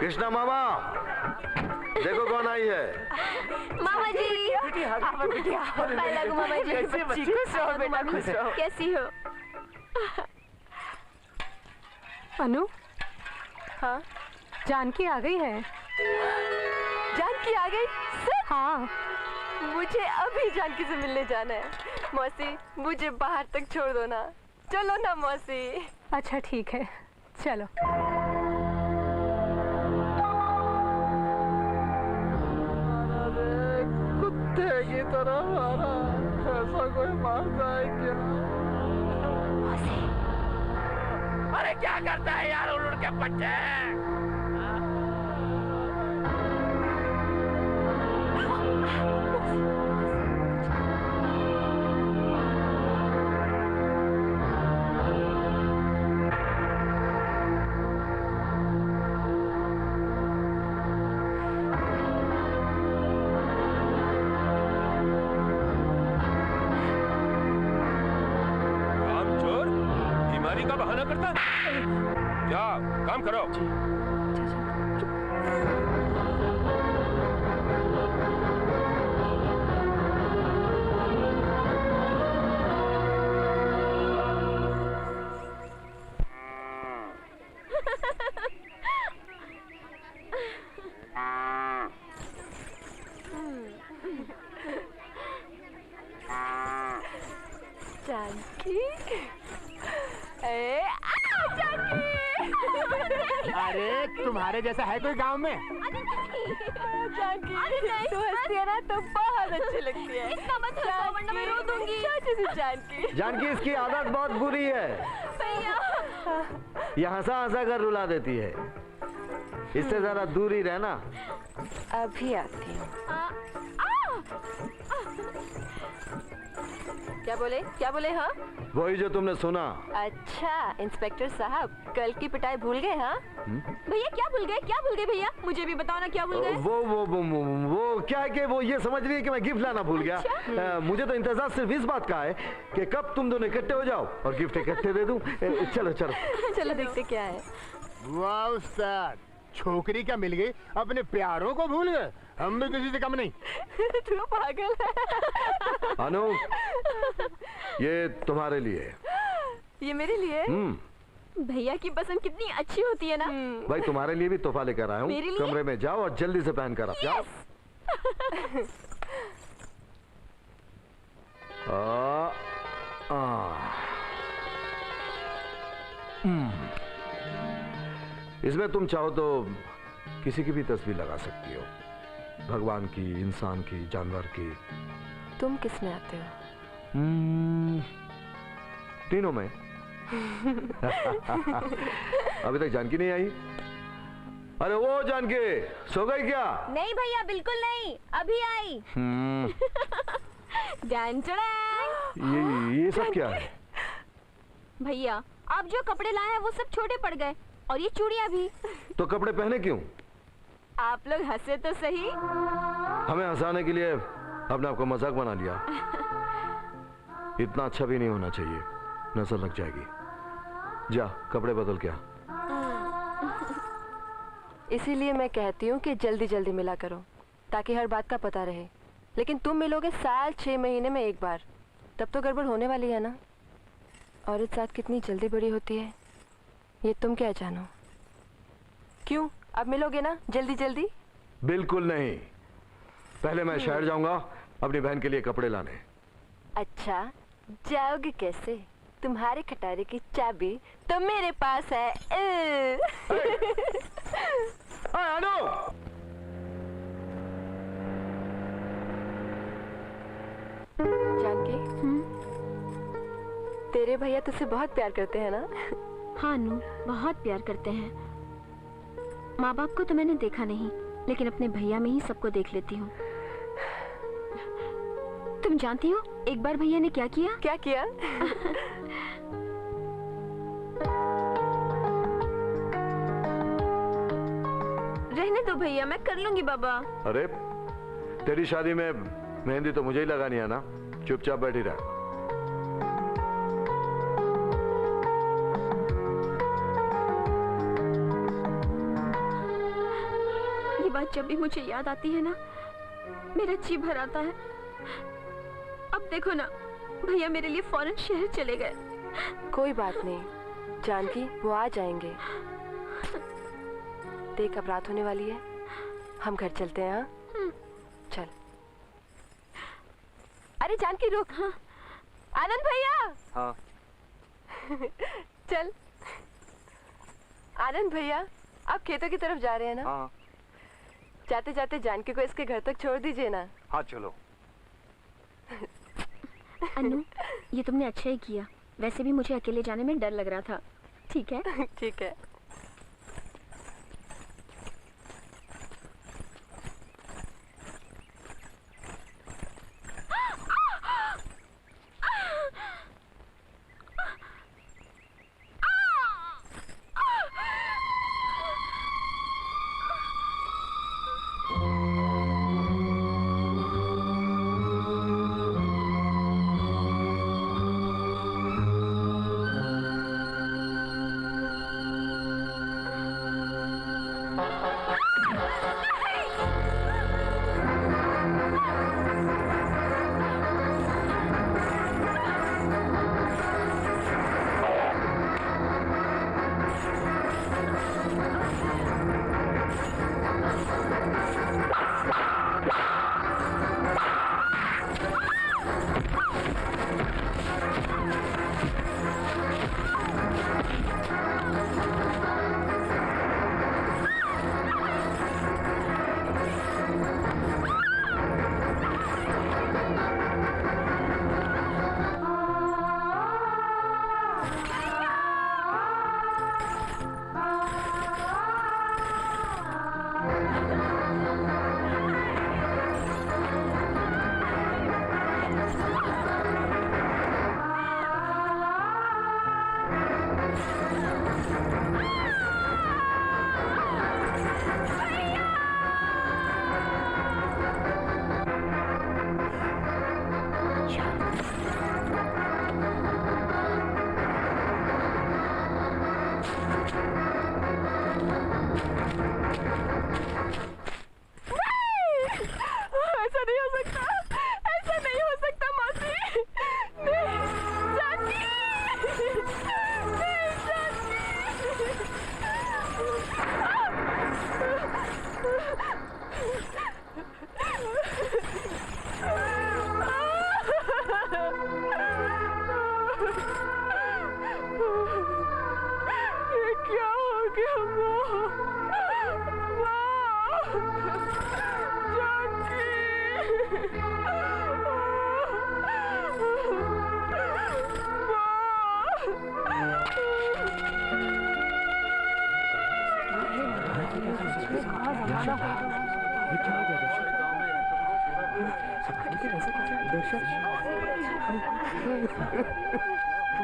कृष्णा मामा, देखो कौन आई है। मामा जी। मामा जी। कैसी हो? अनु, हाँ, जानकी आ गई है। जानकी आ गई? हाँ, मुझे अभी जानकी से मिलने जाना है। मौसी, मुझे बाहर तक छोड़ दो ना। चलो ना मौसी। अच्छा ठीक है, चलो। कुत्ते की तरह मारा, ऐसा कोई मारता है क्या? अरे क्या करता है यार उड़ के बच्चे? का बहाना करता है? क्या काम करो। जानकी, अरे तुम्हारे जैसा है कोई गांव में? जानकी, तू हंसती है ना तो बहुत अच्छी लगती है। इतना मत हंसो वरना मैं रो दूंगी। छोटी सी जानकी। जानकी, इसकी आदत बहुत बुरी है। ये हंसा हंसा कर रुला देती है। इससे जरा दूर ही रहना। अभी आती हूँ। क्या बोले? क्या बोले? हाँ, वही जो तुमने सुना। अच्छा इंस्पेक्टर साहब, कल की पिटाई भूल गए? हाँ भैया क्या भूल गए? क्या भूल गए भैया? मुझे भी बताओ ना क्या भूल गए? वो क्या है कि वो ये समझ रही है कि मैं गिफ्ट लाना भूल गया। अच्छा? मुझे तो इंतजार सिर्फ इस बात का है कि कब तुम दोनों इकट्ठे हो जाओ और गिफ्ट इकट्ठे दे दूं। चलो चलो चलो देखते क्या है। वाह उस्ताद, छोकरी क्या मिल गई, अपने प्यारों को भूल गए। हम भी किसी से कम नहीं। तू पागल है। अनु, ये तुम्हारे लिए। ये मेरे लिए? भैया की पसंद कितनी अच्छी होती है ना। भाई तुम्हारे लिए भी तोहफा लेकर आया हूँ। कमरे में जाओ और जल्दी से पहन कर जाओ। इसमें तुम चाहो तो किसी की भी तस्वीर लगा सकती हो, भगवान की, इंसान की, जानवर की। तुम किस में आते हो? तीनों में। अभी तक जानकी नहीं आई। अरे वो जानकी, सो गई क्या? नहीं भैया, बिल्कुल नहीं, अभी आई। ये सब क्या है? भैया आप जो कपड़े लाए हैं वो सब छोटे पड़ गए, और ये चूड़ियां भी। तो कपड़े पहने क्यों? आप लोग हंसे तो सही। हमें हंसाने के लिए अपने आपको मजाक बना लिया। इतना अच्छा भी नहीं होना चाहिए, नजर लग जाएगी। जा कपड़े बदल क्या। इसीलिए मैं कहती हूँ कि जल्दी जल्दी मिला करो, ताकि हर बात का पता रहे। लेकिन तुम मिलोगे साल 6 महीने में एक बार, तब तो गड़बड़ होने वाली है ना। औरत साथ कितनी जल्दी बड़ी होती है, ये तुम क्या जानो। क्यों, अब मिलोगे ना जल्दी जल्दी? बिल्कुल नहीं, पहले मैं शहर जाऊंगा अपनी बहन के लिए कपड़े लाने। अच्छा, जाओगे कैसे? तुम्हारे खटारे की चाबी तो मेरे पास है। जानकी, तेरे भैया तुझसे बहुत प्यार करते हैं ना? हाँ अनु, बहुत प्यार करते हैं। माँ बाप को तो मैंने देखा नहीं, लेकिन अपने भैया में ही सबको देख लेती हूँ। तुम जानती हो एक बार भैया ने क्या किया? क्या किया? रहने दो भैया, मैं कर लूंगी बाबा। अरे तेरी शादी में मेहंदी तो मुझे ही लगानी है ना, चुपचाप बैठी रह। ये बात जब भी मुझे याद आती है ना, मेरा जी भर आता है। अब देखो ना, भैया मेरे लिए फौरन शहर चले गए। कोई बात नहीं जानकी, वो आ जाएंगे। देख अब रात होने वाली है, हम घर चलते हैं। हाँ चल। अरे जानकी रुक। हाँ आनंद भैया। हाँ चल। आनंद भैया आप खेतों की तरफ जा रहे हैं ना? हाँ। जाते जाते जानकी को इसके घर तक छोड़ दीजिए ना। हाँ चलो। अनु, ये तुमने अच्छा ही किया। वैसे भी मुझे अकेले जाने में डर लग रहा था। ठीक है? ठीक है।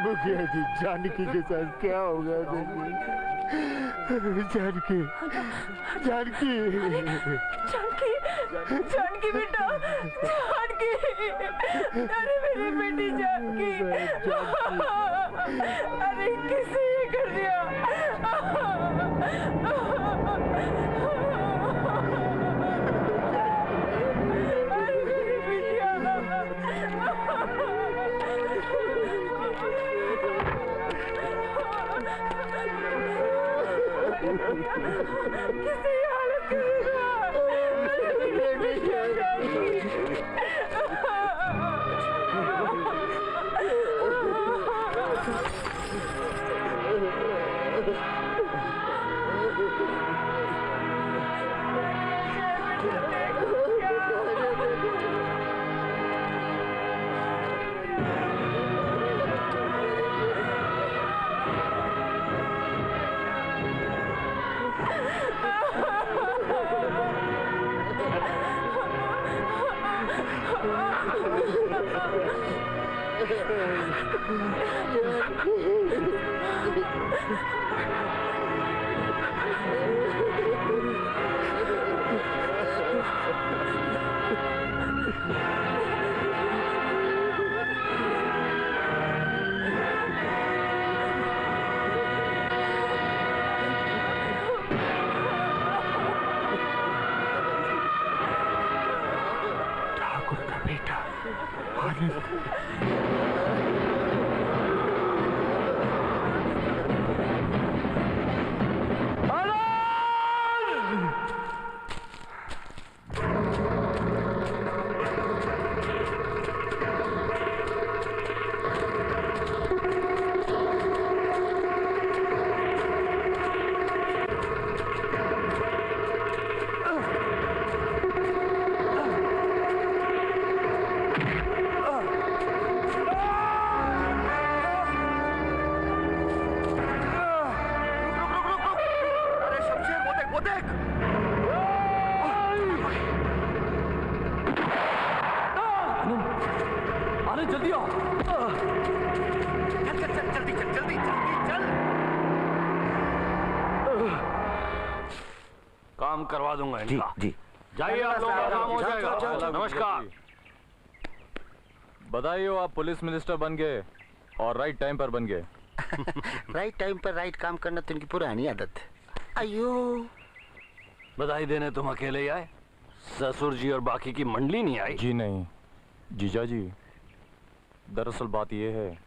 मुखिया जी, जानकी के साथ क्या होगा? जानकी, जानकी, जानकी, जानकी बेटा, जानकी, अरे मेरी बेटी जानकी, अरे किसे ये कर दिया? किसी हालत ठाकुर का बेटा आनंद। आनंद जल्दी आओ। चल चल चल जल्दी चल जल्दी जल्दी चल। काम करवा दूंगा जी इनका। जी जाइए आप लोगों का काम हो जाएगा। जाओ। नमस्कार। बधाई हो, आप पुलिस मिनिस्टर बन गए और राइट टाइम पर बन गए। राइट टाइम पर राइट काम करना तो इनकी पुरानी आदत है। अयो, बधाई देने तुम अकेले ही आए? ससुर जी और बाकी की मंडली नहीं आई? जी नहीं जीजा जी, दरअसल बात यह है,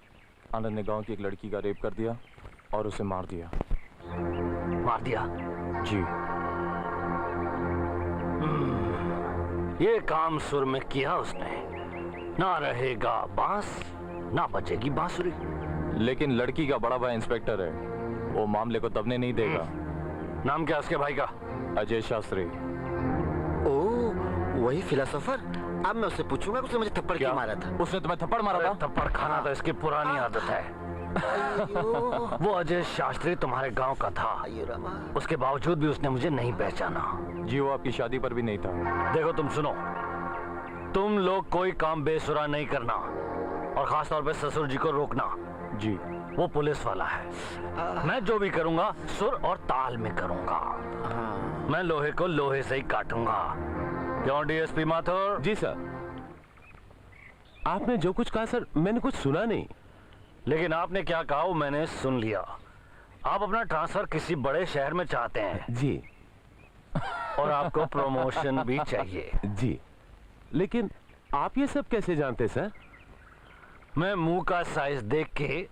आनंद ने गांव की एक लड़की का रेप कर दिया और उसे मार दिया। मार दिया? जी। ये काम सुर में किया उसने। ना रहेगा बांस, ना बजेगी बांसुरी। लेकिन लड़की का बड़ा भाई इंस्पेक्टर है, वो मामले को दबने नहीं देगा। नाम क्या उसके भाई का? अजय शास्त्री। ओ, वही फिलोसोफर। अब मैं उससे पूछूंगा कि उसने मुझे थप्पड़ क्यों मारा था। उसने तुम्हें थप्पड़ मारा था? थप्पड़ खाना तो इसकी पुरानी आदत है। वो अजय शास्त्री तुम्हारे गांव का था, उसके बावजूद भी उसने मुझे नहीं पहचाना। जी वो आपकी शादी पर भी नहीं था। देखो तुम सुनो, तुम लोग कोई काम बेसुरा नहीं करना और खास तौर पे ससुर जी को रोकना। जी। वो पुलिस वाला है, मैं जो भी करूंगा सुर और ताल में करूंगा। मैं लोहे को लोहे से ही काटूंगा। क्यों डीएसपी माथुर? जी सर। आपने जो कुछ कहा सर, मैंने कुछ सुना नहीं। लेकिन आपने क्या कहा वो मैंने सुन लिया। आप अपना ट्रांसफर किसी बड़े शहर में चाहते हैं। जी। और आपको प्रमोशन भी चाहिए। जी। लेकिन आप ये सब कैसे जानते सर? मैं मुंह का साइज देख के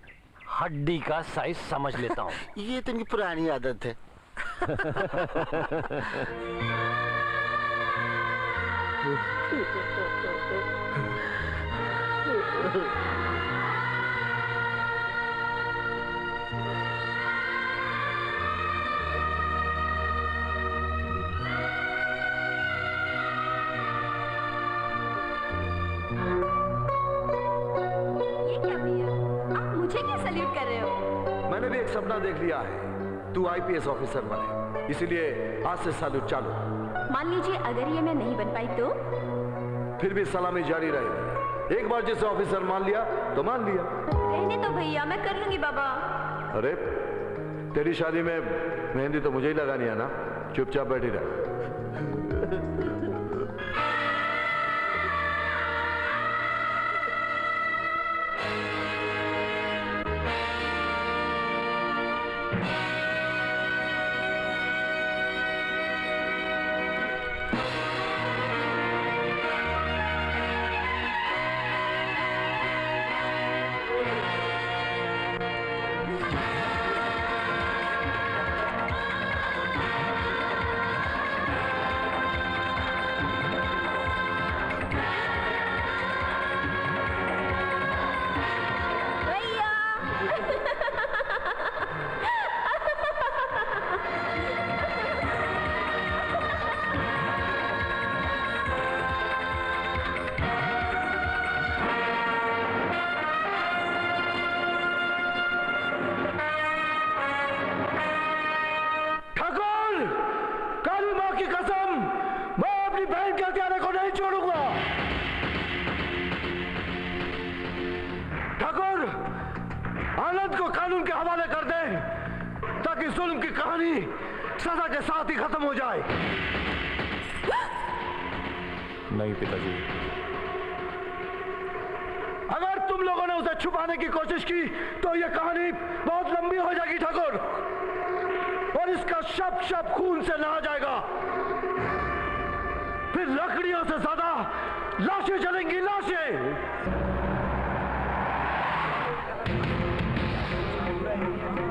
हड्डी का साइज समझ लेता हूँ। ये तो इनकी पुरानी आदत है। मुझे क्या सल्यूट कर रहे हो? मैंने भी एक सपना देख लिया है, तू आईपीएस ऑफिसर बने, इसलिए आज से सैल्यूट चालू। मान लीजिए अगर ये मैं नहीं बन पाई तो? फिर भी सलामी जारी रहेगी। एक बार जिसे ऑफिसर मान लिया तो मान लिया। रहने तो भैया, मैं कर लूंगी बाबा। अरे तेरी शादी में मेहंदी तो मुझे ही लगानी है ना, चुपचाप बैठी रह। कानून के हवाले कर दें ताकि जुल्म की कहानी सजा के साथ ही खत्म हो जाए। नहीं पिताजी। अगर तुम लोगों ने उसे छुपाने की कोशिश की तो यह कहानी बहुत लंबी हो जाएगी ठाकुर, और इसका शब शब खून से नहा जाएगा। फिर लकड़ियों से ज्यादा लाशें जलेंगी, लाशें।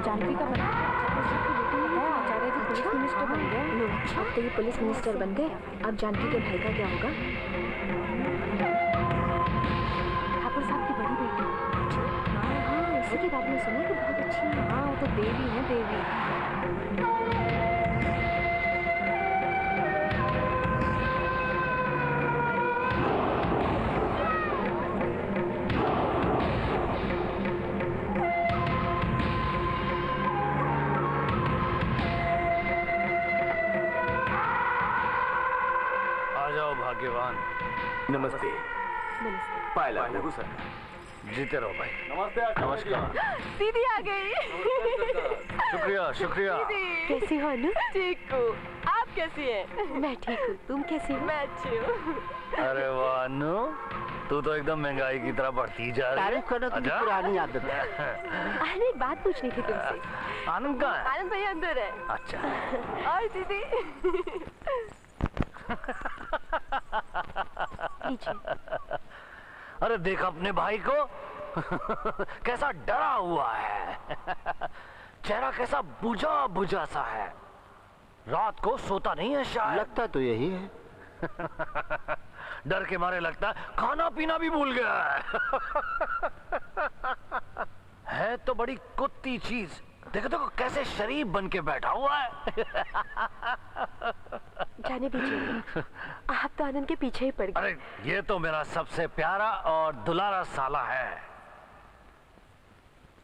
जानकी का बना आचार्य जी पुलिस मिनिस्टर बन गए। लो, अब तो ये पुलिस मिनिस्टर बन गए, अब जानकी के भाई का क्या होगा? ठाकुर साहब की बड़ी बेटी। हाँ, इसी के बारे में सुना कि बहुत अच्छी है। हाँ, वो तो देवी है, देवी। भाग्यवान। नमस्ते। पायला सर। जीते रहो भाई। नमस्ते। नमस्कार। दीदी आ गई। शुक्रिया शुक्रिया। कैसी हो अनु? ठीक हूँ, आप कैसी हैं? मैं ठीक हूँ, तुम कैसी हो? मैं अच्छी हूँ। अरे वाह अनु, तू तो एकदम महंगाई की तरह बढ़ती जा रही है। तारीफ करना तुमकी पुरानी आदत है। अरे एक बात पूछनी थी तुमसे। आनंद कहाँ है? आनंद भैया अंदर है। अच्छा। और दीदी? अरे देख अपने भाई को कैसा डरा हुआ है। चेहरा कैसा बुझा बुझा सा है। रात को सोता नहीं है शायद। लगता तो यही है। डर के मारे लगता है खाना पीना भी भूल गया है तो बड़ी कुत्ती चीज। देखो देखो कैसे शरीफ बन के बैठा हुआ है। जाने दीजिए, आप तो आनंद के पीछे ही पड़ गए। अरे ये तो मेरा सबसे प्यारा और दुलारा साला है।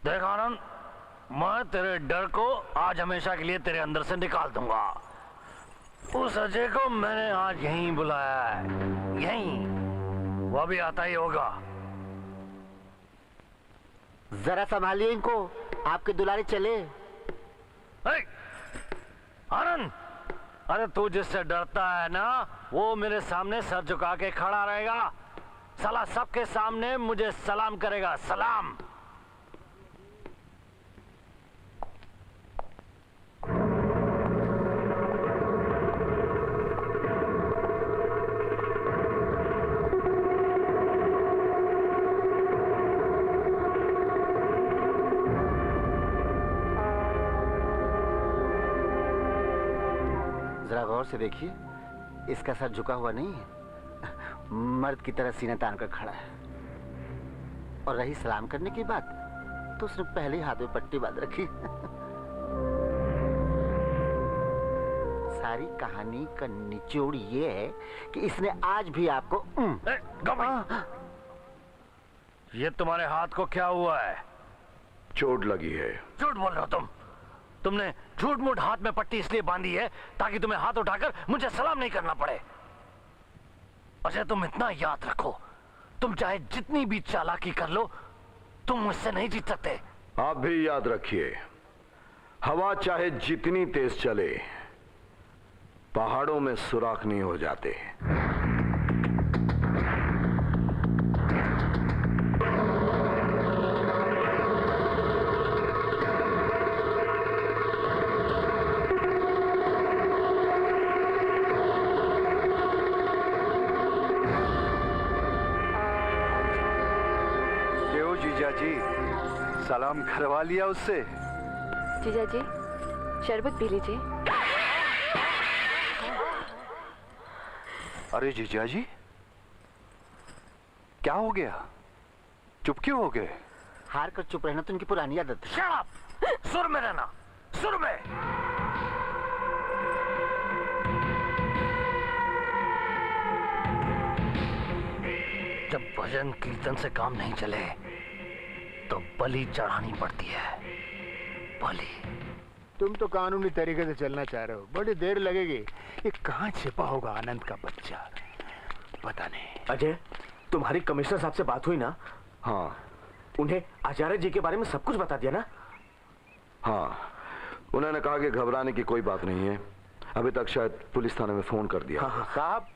देख आनंद, मैं तेरे डर को आज हमेशा के लिए तेरे अंदर से निकाल दूंगा। उस अजय को मैंने आज यहीं बुलाया है, यहीं। वो भी आता ही होगा। जरा संभालिए इनको, आपके दुलारे चले। आनंद, अरे तू जिससे डरता है ना, वो मेरे सामने सर झुका के खड़ा रहेगा। साला सबके सामने मुझे सलाम करेगा, सलाम। जरा गौर से देखिए, इसका सर झुका हुआ नहीं है, मर्द की तरह सीना तान कर खड़ा है। और रही सलाम करने की बात, तो उसने पहले ही हाथ में पट्टी बांध रखी। सारी कहानी का निचोड़ ये है कि इसने आज भी आपको ये तुम्हारे हाथ को क्या हुआ है? चोट लगी है। झूठ बोल रहे हो तुम। तुमने झूठ मूठ हाथ में पट्टी इसलिए बांधी है ताकि तुम्हें हाथ उठाकर मुझे सलाम नहीं करना पड़े। अजय तुम इतना याद रखो, तुम चाहे जितनी भी चालाकी कर लो, तुम मुझसे नहीं जीत सकते। आप भी याद रखिए, हवा चाहे जितनी तेज चले, पहाड़ों में सुराख नहीं हो जाते। जी सलाम करवा लिया उससे? जीजा जी शरबत पी लीजिए। अरे जीजा जी क्या हो गया? चुप क्यों हो गए? हार कर चुप रहना तो उनकी पुरानी आदत है। Shut up! सुर में रहना, सुर में। जब भजन कीर्तन से काम नहीं चले तो बलि चढ़ानी पड़ती है। बलि। तुम तो कानूनी तरीके से चलना चाह रहे हो, बड़ी देर लगेगी। ये कहाँ छिपा होगा आनंद का बच्चा, पता नहीं। अजय, तुम्हारी कमिश्नर साहब से बात हुई ना? हाँ। उन्हें आचार्य जी के बारे में सब कुछ बता दिया ना? हाँ, उन्होंने कहा कि घबराने की कोई बात नहीं है। अभी तक शायद पुलिस थाने में फोन कर दिया। साहब,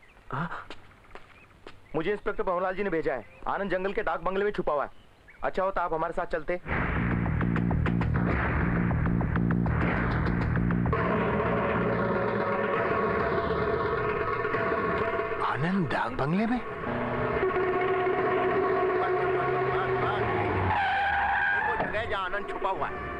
मुझे इंस्पेक्टर भंवरलाल जी ने भेजा है। आनंद जंगल के डाक बंगले में छुपा हुआ है। अच्छा होता आप हमारे साथ चलते। आनंद डाक बंगले में? वो जगह जहाँ आनंद छुपा हुआ है।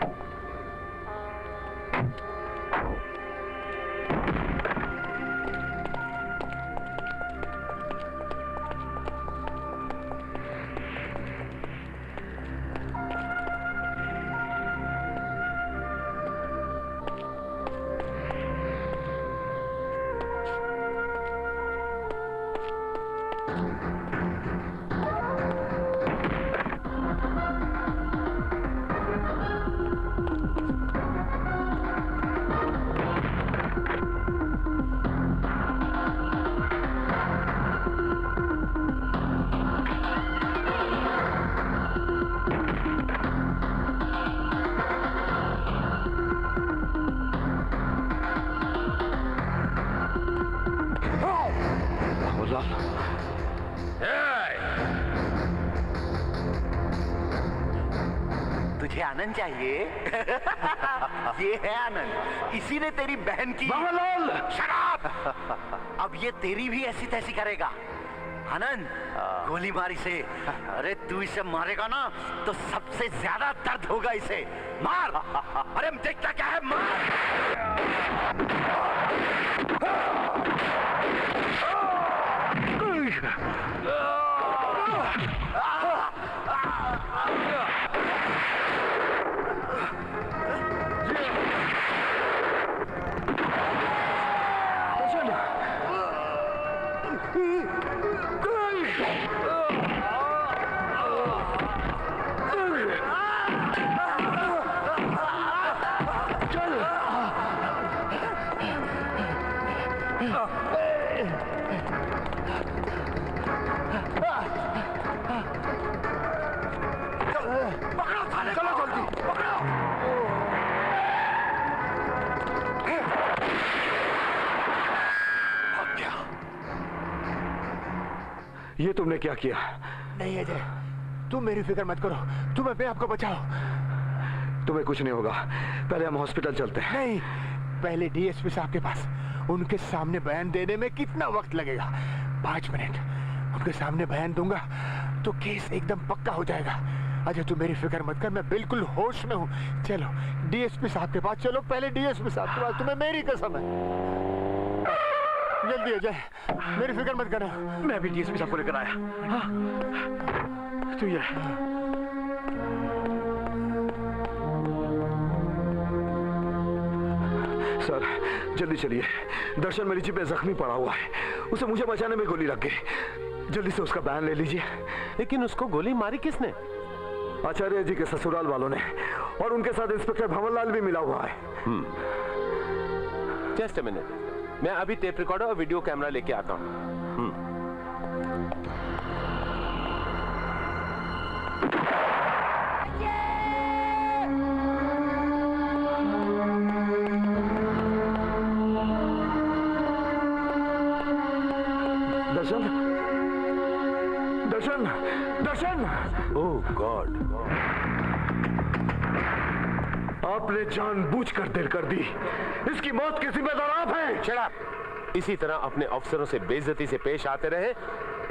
तुझे आनंद चाहिए? ये है आनंद, इसी ने तेरी बहन की। शराब! अब ये तेरी भी ऐसी तैसी करेगा। आनंद, गोली मारी से। अरे तू इसे मारेगा ना तो सबसे ज्यादा दर्द होगा इसे। मार! अरे हम देखता क्या है, मार! ये तुमने क्या किया? नहीं अजय, तुम मेरी फिक्र मत करो, तुम अपने आप को बचाओ। तुम्हें कुछ नहीं होगा, पहले हम हॉस्पिटल चलते हैं। नहीं, पहले डीएसपी साहब के पास। उनके सामने बयान देने में कितना वक्त लगेगा? 5 मिनट। उनके सामने बयान दूंगा तो केस एकदम पक्का हो जाएगा। अजय तू मेरी फिक्र मत कर, मैं बिल्कुल होश में हूँ। चलो डीएसपी साहब के पास चलो, पहले डीएसपी साहब के पास, तुम्हें मेरी कसम है। जल्दी अजय, मेरी फिक्र मत करना। मैं भी डीएसपी साहब को लेकर आया। हाँ, तू ये सर जल्दी चलिए, दर्शन मेरी जीप में जख्मी पड़ा हुआ है, उसे मुझे बचाने में गोली लग गई। जल्दी से उसका बयान ले लीजिए। लेकिन उसको गोली मारी किसने? आचार्य जी के ससुराल वालों ने, और उनके साथ इंस्पेक्टर भंवरलाल भी मिला हुआ है। जस्ट अ मिनट, मैं अभी टेप रिकॉर्डर और वीडियो कैमरा लेके आता हूँ। दर्शन, दर्शन, दर्शन! ओह गॉड! आपने जानबूझकर देर कर दी। इसकी मौत के जिम्मेदार आप हैं। Shut up! इसी तरह अपने अफसरों से बेइज्जती से पेश आते रहे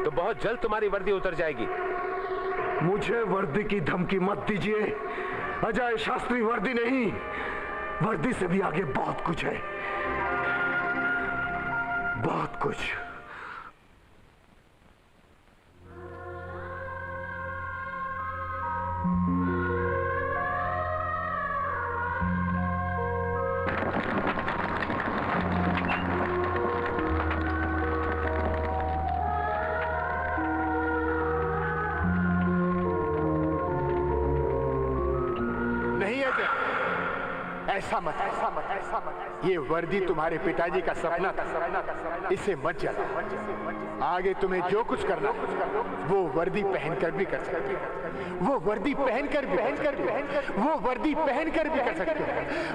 तो बहुत जल्द तुम्हारी वर्दी उतर जाएगी। मुझे वर्दी की धमकी मत दीजिए। अजय शास्त्री वर्दी नहीं, वर्दी से भी आगे बहुत कुछ है, बहुत कुछ। ऐसा मत, ऐसा मत, ऐसा मत। ये वर्दी तुम्हारे पिताजी का सपना था, इसे मत जलाओ। आगे तुम्हें जो कुछ करना वो वर्दी पहनकर भी कर सकते हो। वो वर्दी पहनकर भी वो वर्दी पहनकर भी कर सकते हो।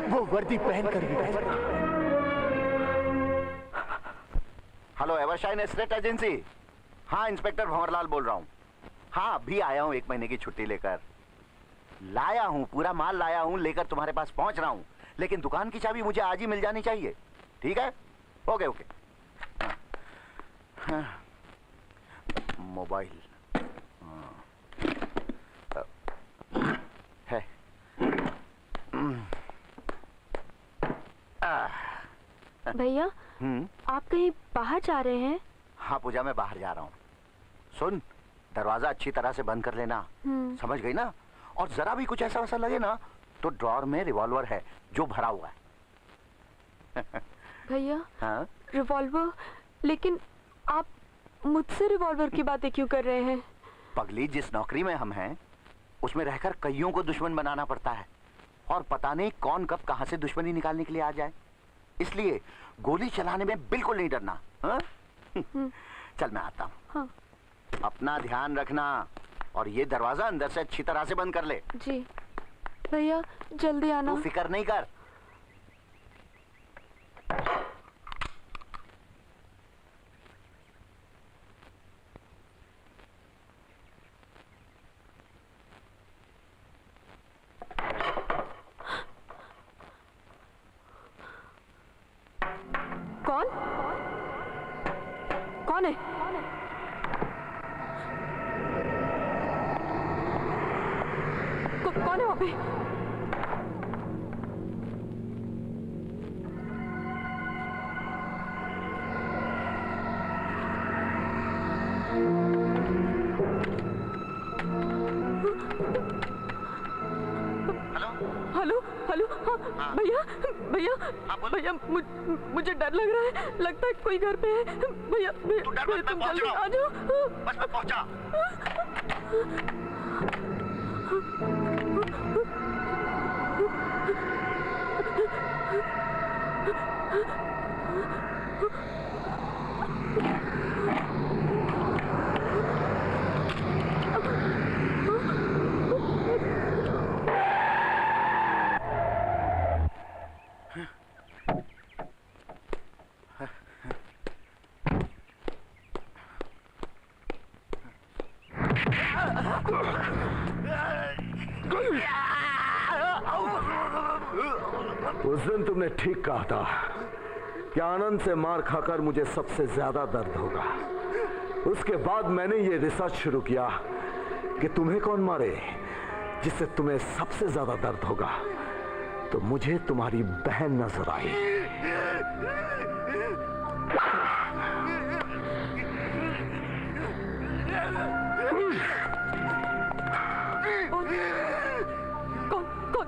वो वर्दी पहनकर भी कर सकते हो। Hello, Evershine estate agency. हाँ, इंस्पेक्टर भंवरलाल बोल रहा हूँ। हाँ, अभी आया हूँ 1 महीने की छुट्टी लेकर। लाया हूँ, पूरा माल लाया हूँ, लेकर तुम्हारे पास पहुंच रहा हूँ। लेकिन दुकान की चाबी मुझे आज ही मिल जानी चाहिए। ठीक है? Okay okay. हाँ। मोबाइल है। भैया, आप कहीं बाहर जा रहे हैं? हाँ पूजा, मैं बाहर जा रहा हूँ। सुन, दरवाजा अच्छी तरह से बंद कर लेना, समझ गई ना? और जरा भी कुछ ऐसा वैसा लगे ना तो ड्रॉर में रिवॉल्वर है जो भरा हुआ है। भैया, हाँ? रिवॉल्वर? लेकिन आप मुझसे रिवॉल्वर की बातें क्यों कर रहे हैं? पगली, जिस नौकरी में हम हैं उसमें रहकर कईयों को दुश्मन बनाना पड़ता है, और पता नहीं कौन कब कहां से दुश्मनी निकालने के लिए आ जाए। इसलिए गोली चलाने में बिल्कुल नहीं डरना। हाँ? चल मैं आता हूँ। हाँ। अपना ध्यान रखना, और ये दरवाजा अंदर से अच्छी तरह से बंद कर ले। जी भैया, जल्दी आना। तू फिक्र नहीं कर। कौन? कौन है? कौन है वहाँ पे? Hello hello. हाँ भैया, भैया भैया, मुझे डर लग रहा है। लगता है कोई घर पे है। भैया तुम जल्दी आ जाओ। बस मैं पहुंचा। उस दिन तुमने ठीक कहा था कि आनंद से मार खाकर मुझे सबसे ज्यादा दर्द होगा। उसके बाद मैंने ये रिसर्च शुरू किया कि तुम्हें कौन मारे जिससे तुम्हें सबसे ज्यादा दर्द होगा। तो मुझे तुम्हारी बहन नजर आई।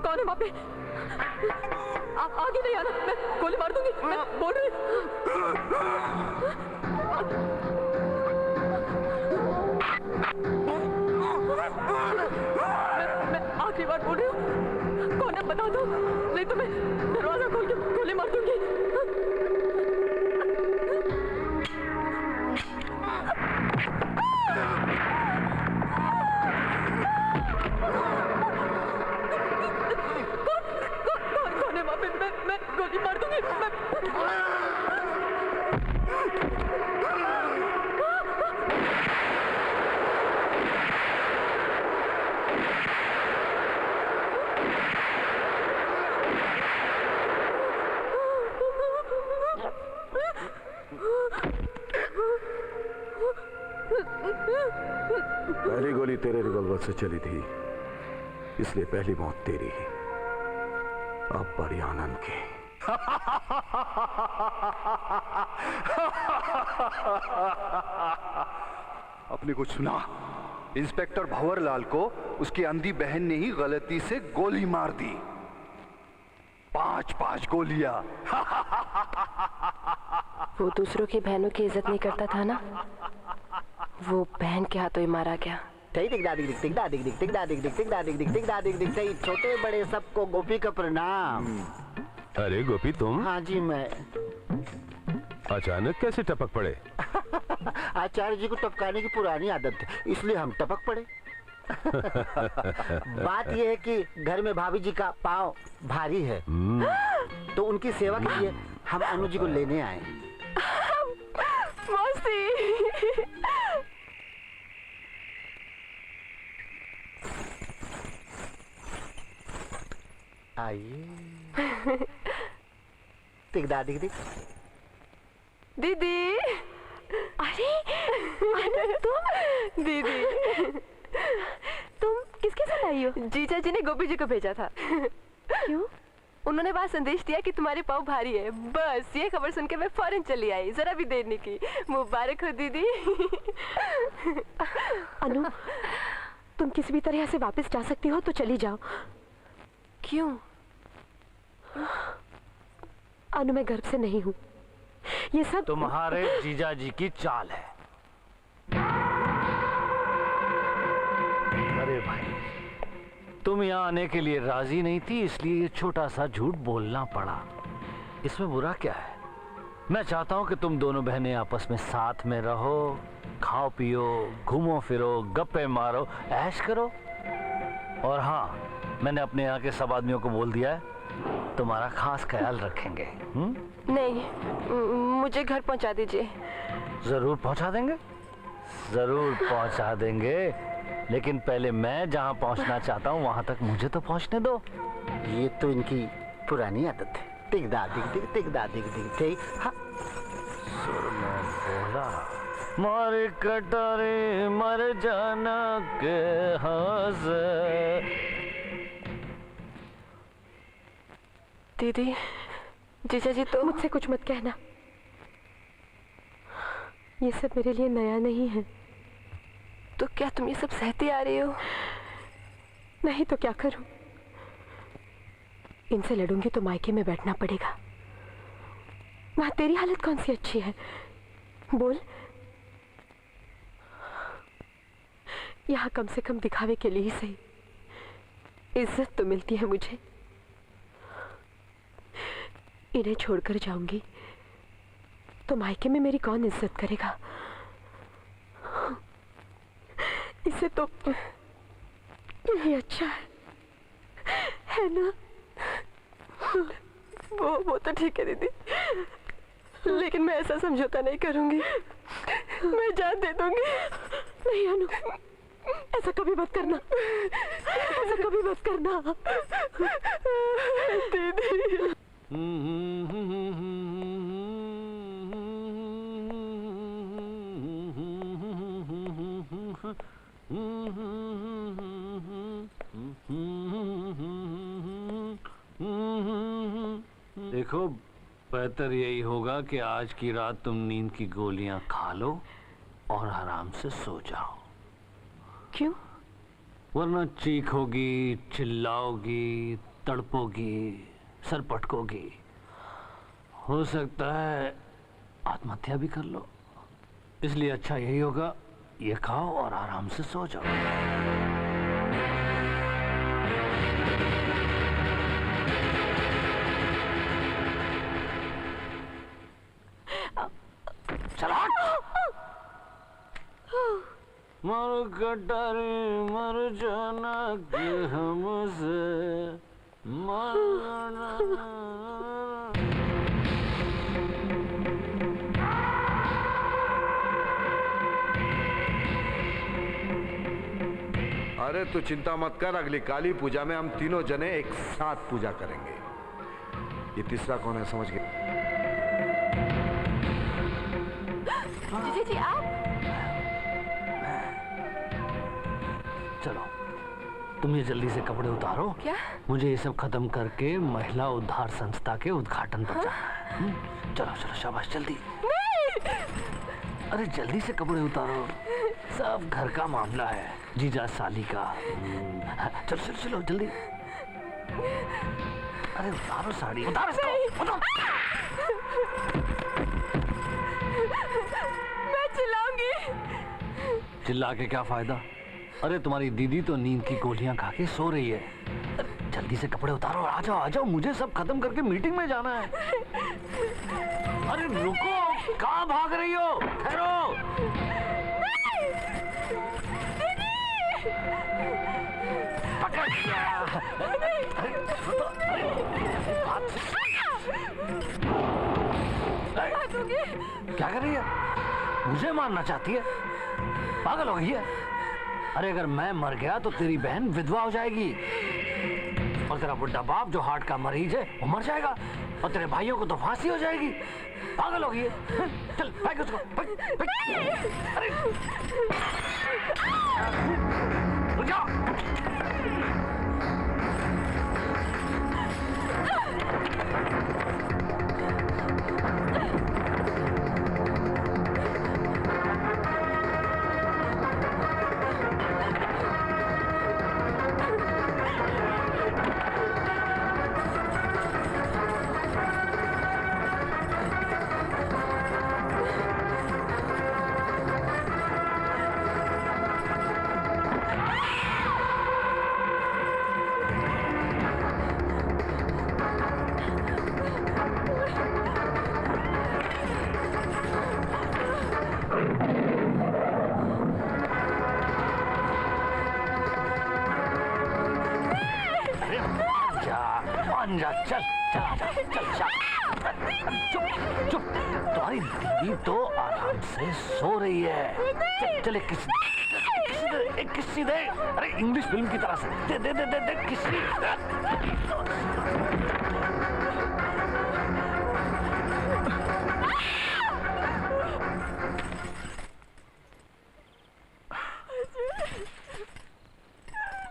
कौन है वहाँ पे? आगे नहीं आना, मैं गोली मार दूंगी। मैं बोल रही मैं आखिरी बार बोल रही हूँ। कौन है बता दो, नहीं तो मैं दरवाजा खोल के गोली मार दूंगी। मैं गोली मार दूंगी। पहली गोली तेरे रिवॉल्वर से चली थी, इसलिए पहली मौत तेरी ही। अब बारी आनंद की। आपने कुछ सुना? इंस्पेक्टर भंवरलाल को उसकी अंधी बहन ने ही गलती से गोली मार दी। 5-5 गोलियां। वो दूसरों की बहनों की इज्जत नहीं करता था ना, वो बहन के हाथों ही मारा गया। छोटे बड़े सबको गोपी का प्रणाम। अरे गोपी तुम? हाँ जी मैं। अचानक कैसे टपक पड़े? आचार्य जी को टपकाने की पुरानी आदत है, इसलिए हम टपक पड़े। बात यह है कि घर में भाभी जी का पाँव भारी है, तो उनकी सेवा के लिए हम अनु जी को लेने आए। मौसी। आइए। दिख दीदी। अरे तुम? दीदी तुम किसके साथ आई हो? जीजा जी ने गोपी जी को भेजा था। क्यों? उन्होंने वहाँ संदेश दिया कि तुम्हारे पाँव भारी है। बस ये खबर सुन के मैं फौरन चली आई, जरा भी देर नहीं की। मुबारक हो दीदी। अनु, तुम किसी भी तरह यहाँ से वापस जा सकती हो तो चली जाओ। क्यों? अनु, मैं गर्भ से नहीं हूँ। ये सब तुम्हारे जीजा जी की चाल है। अरे भाई, तुम यहाँ आने के लिए राजी नहीं थी, इसलिए ये छोटा सा झूठ बोलना पड़ा। इसमें बुरा क्या है? मैं चाहता हूँ कि तुम दोनों बहनें आपस में साथ में रहो, खाओ पियो, घूमो फिरो, गप्पे मारो, ऐश करो। और हाँ, मैंने अपने यहाँ के सब आदमियों को बोल दिया है, तुम्हारा खास ख्याल रखेंगे। नहीं, मुझे घर पहुँचा दीजिए। जरूर पहुँचा देंगे, जरूर पहुँचा देंगे, लेकिन पहले मैं जहाँ पहुँचना चाहता हूँ वहाँ तक मुझे तो पहुँचने दो। ये तो इनकी पुरानी आदत है। हाँ। सुर में बोला, मारे कटारे मर जाना के हंस। दीदी, जीजा जी तो मुझसे कुछ मत कहना। ये सब मेरे लिए नया नहीं है। तो क्या तुम ये सब सहती आ रही हो? नहीं तो क्या करूं? इनसे लड़ूंगी तो मायके में बैठना पड़ेगा। वहां तेरी हालत कौन सी अच्छी है? बोल। यहाँ कम से कम दिखावे के लिए ही सही इज्जत तो मिलती है मुझे। इन्हें छोड़कर जाऊंगी तो मायके में मेरी कौन इज्जत करेगा? इसे तो यही अच्छा है ना? वो तो ठीक है दीदी, लेकिन मैं ऐसा समझौता नहीं करूंगी। मैं जान दे दूंगी। नहीं अनु, ऐसा कभी मत करना, ऐसा कभी मत करना दीदी। देखो, बेहतर यही होगा कि आज की रात तुम नींद की गोलियां खा लो और आराम से सो जाओ। क्यों? वरना चीखोगी, चिल्लाओगी, तड़पोगी, सर पटकोगी, हो सकता है आत्महत्या भी कर लो। इसलिए अच्छा यही होगा, ये खाओ और आराम से सो जाओ। मर कटारे मर जाना के हमसे मरना। अरे तू चिंता मत कर, अगली काली पूजा में हम तीनों जने एक साथ पूजा करेंगे। ये तीसरा कौन है समझ गए? जीजा जी आप? चलो, तुम ये जल्दी से कपड़े उतारो। क्या? मुझे ये सब खत्म करके महिला उद्धार संस्था के उद्घाटन पर जाना है। चलो चलो, शाबाश, जल्दी। अरे जल्दी से कपड़े उतारो, सब घर का मामला है, जीजा साली का। चलो चलो चलो जल्दी। अरे उतारो साड़ी, उतारो इसको, उतारो। मैं चिल्लाऊंगी। चिल्ला के क्या फायदा? अरे तुम्हारी दीदी तो नींद की गोलियां खा के सो रही है। जल्दी से कपड़े उतारो, आ जाओ आ जाओ, मुझे सब खत्म करके मीटिंग में जाना है। अरे रुको, कहाँ भाग रही हो? ठहरो। पकड़ लिया। क्या कर रही है? मुझे मारना चाहती है? पागल हो गई है? अरे अगर मैं मर गया तो तेरी बहन विधवा हो जाएगी और तेरा बुढ़ा बाप जो हार्ट का मरीज है वो मर जाएगा और तेरे भाइयों को तो फांसी हो जाएगी। पागल हो गई है? चल फेंक उसको, फेंक। अरे रुक जाओ। चल चुप। तुम्हारी दीदी तो आराम से सो रही है। चल एक किसी दे। अरे इंग्लिश फिल्म की तरह से दे किसी।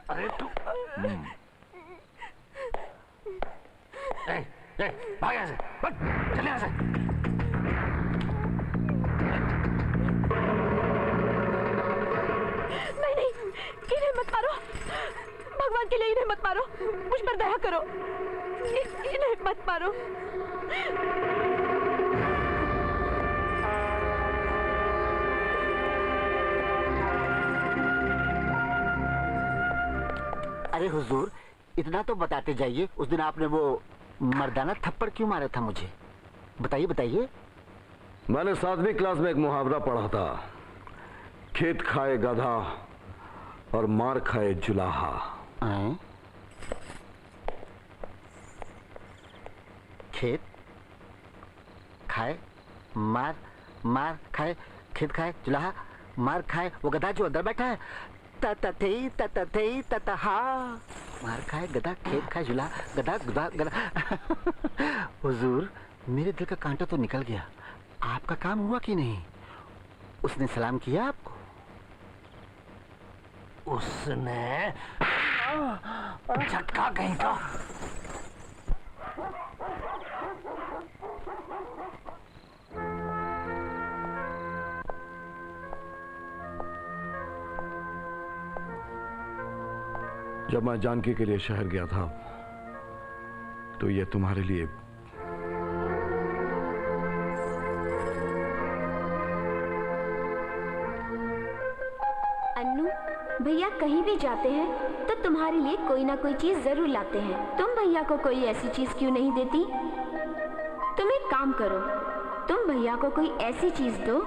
अरे तू भाग यहाँ से, भाग, चल यहाँ से। नहीं, इन्हें मत मारो, भगवान के लिए इन्हें मत मारो, मुझ पर दया करो, इन्हें मत मारो। अरे हुजूर, इतना तो बताते जाइए, उस दिन आपने वो मर्दाना थप्पड़ क्यों मारा था मुझे? बताइए। मैंने 7वीं क्लास में एक मुहावरा पढ़ा था, खेत खाए गधा और मार खाए जुलाहा। खेत खाए मार खाए, खेत खाए जुलाहा, मार खाए वो गधा जो अंदर बैठा है। ततहा मार खाए गधा, खेत खाए जुला, गधा। हुजूर, मेरे दिल का कांटा तो निकल गया। आपका काम हुआ कि नहीं? उसने सलाम किया आपको? उसने झटका कहीं का। जब मैं जानकी के लिए शहर गया था तो ये तुम्हारे लिए अन्नू, भैया कहीं भी जाते हैं तो तुम्हारे लिए कोई ना कोई चीज जरूर लाते हैं। तुम भैया को कोई ऐसी चीज क्यों नहीं देती? तुम एक काम करो, तुम भैया को कोई ऐसी चीज दो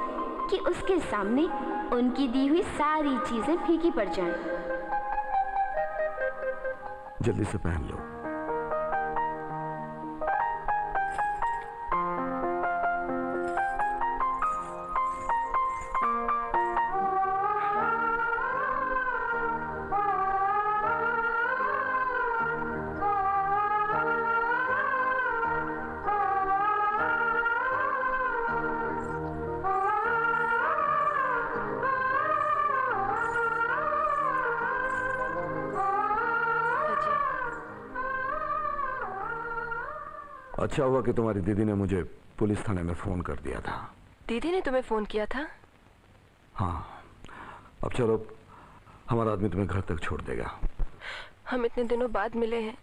कि उसके सामने उनकी दी हुई सारी चीजें फीकी पड़ जाएं। जल्दी से पहन लो। अच्छा हुआ कि तुम्हारी दीदी ने मुझे पुलिस थाने में फोन कर दिया था। दीदी ने तुम्हें फोन किया था? हाँ, अब चलो, हमारा आदमी तुम्हें घर तक छोड़ देगा। हम इतने दिनों बाद मिले हैं,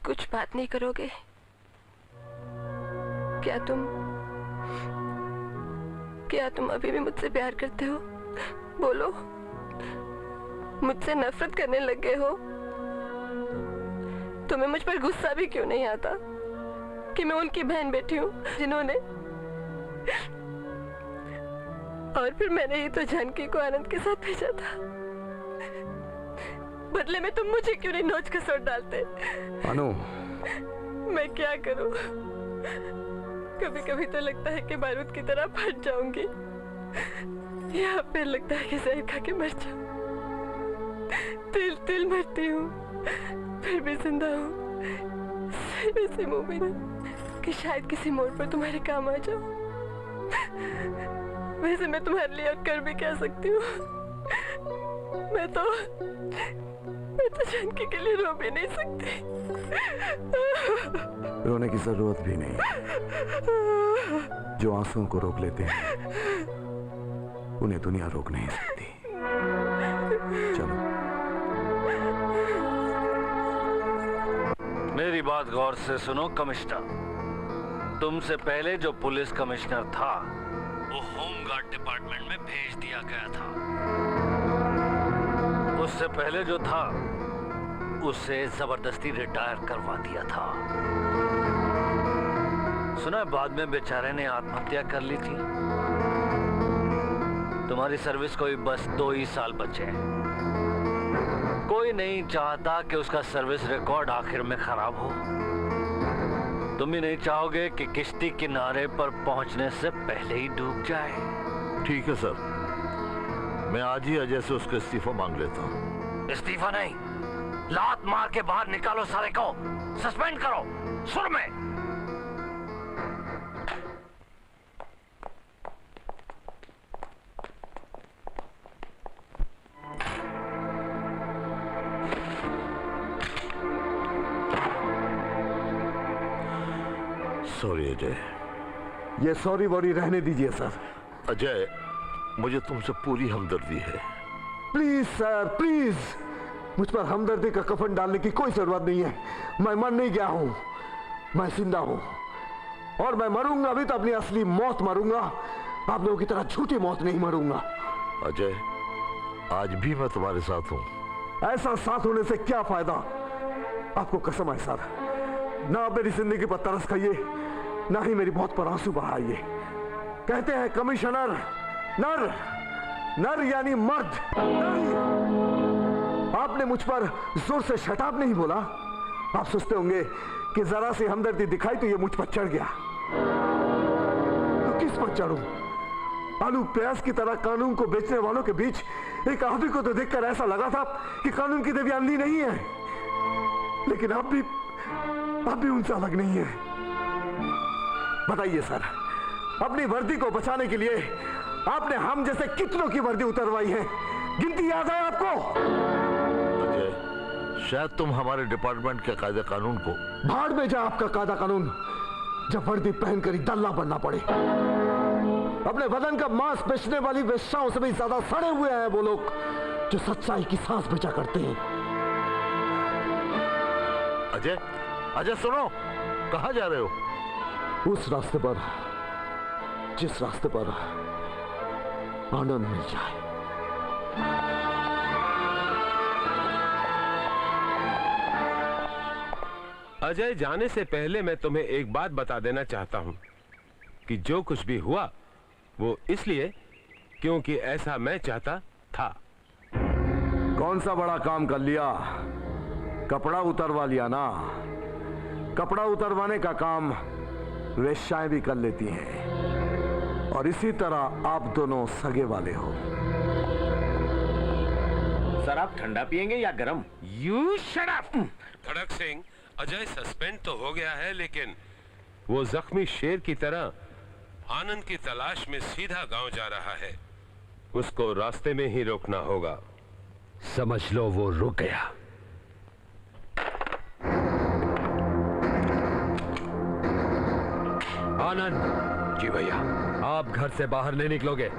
कुछ बात नहीं करोगे? क्या तुम अभी भी मुझसे प्यार करते हो? बोलो। मुझसे नफरत करने लग गए हो? तुम्हें मुझ पर गुस्सा भी क्यों नहीं आता कि मैं उनकी बहन बेटी हूँ जिन्होंने, और फिर मैंने ही तो जानकी को आनंद के साथ भेजा था। बदले में तुम मुझे क्यों नहीं नोच खसोट डालते? अनु, मैं क्या करूं? कभी कभी तो लगता है कि बारूद की तरह फट जाऊंगी, या फिर लगता है कि जहर खा के मर जाऊं। तिल तिल मरती हूँ, फिर भी जिंदा हूँ। ऐसे मुमकिन है कि शायद किसी मोड़ पर तुम्हारे काम आ जाऊं। वैसे मैं तुम्हारे लिए और कर भी क्या सकती हूँ? मैं तो जानकी के लिए रो भी नहीं सकती। रोने की जरूरत भी नहीं। जो आंसुओं को रोक लेते हैं उन्हें दुनिया रोक नहीं सकती। चलो। मेरी बात गौर से सुनो कमिश्नर। तुमसे पहले जो पुलिस कमिश्नर था वो होमगार्ड डिपार्टमेंट में भेज दिया गया था। उससे पहले जो था उसे जबरदस्ती रिटायर करवा दिया था। सुना बाद में बेचारे ने आत्महत्या कर ली थी। तुम्हारी सर्विस को भी बस 2 ही साल बचे हैं। कोई नहीं चाहता कि उसका सर्विस रिकॉर्ड आखिर में खराब हो। तुम भी नहीं चाहोगे कि किश्ती किनारे पर पहुंचने से पहले ही डूब जाए। ठीक है सर, मैं आज ही अजय से उसका इस्तीफा मांग लेता हूँ। इस्तीफा नहीं, लात मार के बाहर निकालो सारे को, सस्पेंड करो सुर में। सॉरी अजय। ये सॉरी वॉरी रहने दीजिए सर। अजय, मुझे तुमसे पूरी हमदर्दी है। Please sir, please. मुझ पर हमदर्दी का कफन डालने की कोई जरूरत नहीं है। मैं मर नहीं गया हूं, मैं जिंदा हूं, और मैं मरूंगा भी तो अपनी असली मौत मरूंगा। आप लोगों की तरह झूठी मौत नहीं मरूंगा। अजय, आज भी मैं तुम्हारे साथ हूं। ऐसा साथ होने से क्या फायदा? आपको कसम है सर, ना आप मेरी जिंदगी पर तरस खाइए, ना ही मेरी मौत पर आंसू बहाइए। कहते हैं कमिश्नर, नर नर यानी मर्द। आपने मुझ पर जोर से शटाब नहीं बोला। आप सोचते होंगे कि जरा सी हमदर्दी दिखाई तो ये मुझ पर चढ़ गया। तो किस पर चढ़ूं? आलू प्याज की तरह कानून को बेचने वालों के बीच एक आदमी को तो देखकर ऐसा लगा था कि कानून की देवी अंधी नहीं है, लेकिन अब भी उनसे अलग नहीं है। बताइए सर, अपनी वर्दी को बचाने के लिए आपने हम जैसे कितनों की वर्दी उतरवाई है? गिनती याद है आपको? अजय, शायद तुम हमारे डिपार्टमेंट के कायदे कानून को। भाड़ में जा आपका कायदा कानून, जब वर्दी पहनकर ही दल्ला बनना पड़े। अपने बदन का मांस बेचने वाली वेश्याओं से भी ज्यादा सड़े हुए हैं वो लोग जो सच्चाई की सांस बेचा करते हैं। अजय, अजय सुनो, कहां जा रहे हो? उस रास्ते पर जिस रास्ते पर आनंद मिल जाए। अजय, जाने से पहले मैं तुम्हें एक बात बता देना चाहता हूं कि जो कुछ भी हुआ वो इसलिए क्योंकि ऐसा मैं चाहता था। कौन सा बड़ा काम कर लिया? कपड़ा उतरवा लिया ना। कपड़ा उतरवाने का काम वेश्याएं भी कर लेती हैं, और इसी तरह आप दोनों सगे वाले हो। सर, आप ठंडा पिएंगे या गरम? You shut up. Kharak Singh, Ajay suspend तो हो गया है, लेकिन वो जख्मी शेर की तरह आनंद की तलाश में सीधा गांव जा रहा है। उसको रास्ते में ही रोकना होगा। समझ लो वो रुक गया। आनंद। जी भैया। आप घर से बाहर नहीं निकलोगे।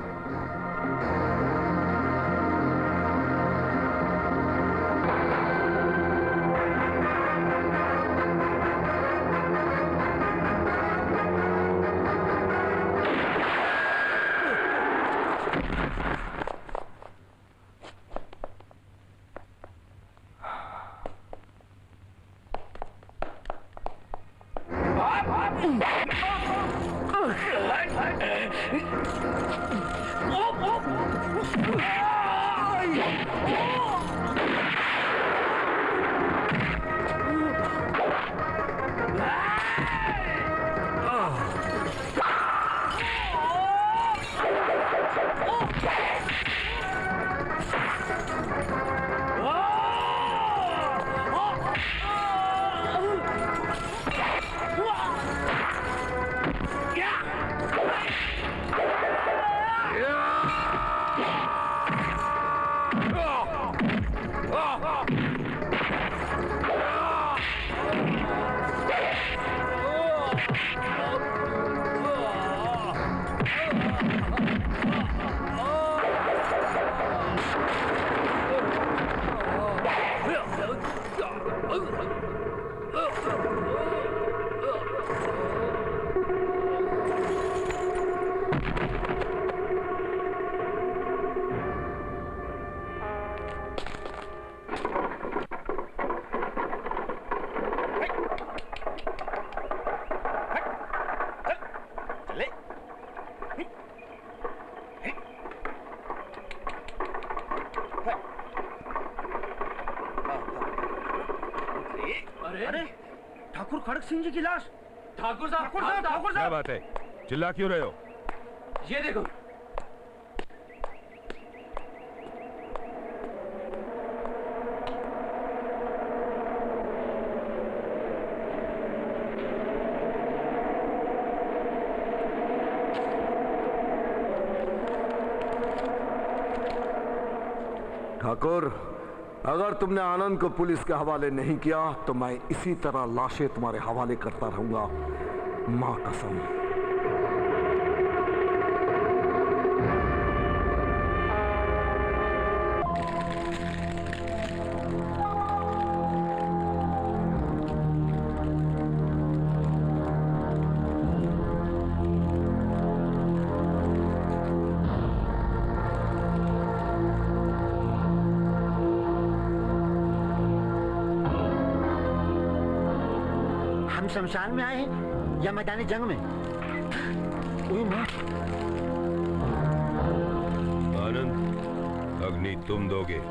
अरे ठाकुर खड़क सिंह जी की लाश। ठाकुर साहब, ठाकुर साहब, ठाकुर क्या साहब। बात है, चिल्ला क्यों रहे हो? ये देखो। ठाकुर, अगर तुमने आनंद को पुलिस के हवाले नहीं किया तो मैं इसी तरह लाशें तुम्हारे हवाले करता रहूंगा, मां कसम। शमशान में आए हैं या मैदानी जंग में? आनंद, अग्नि तुम दोगे।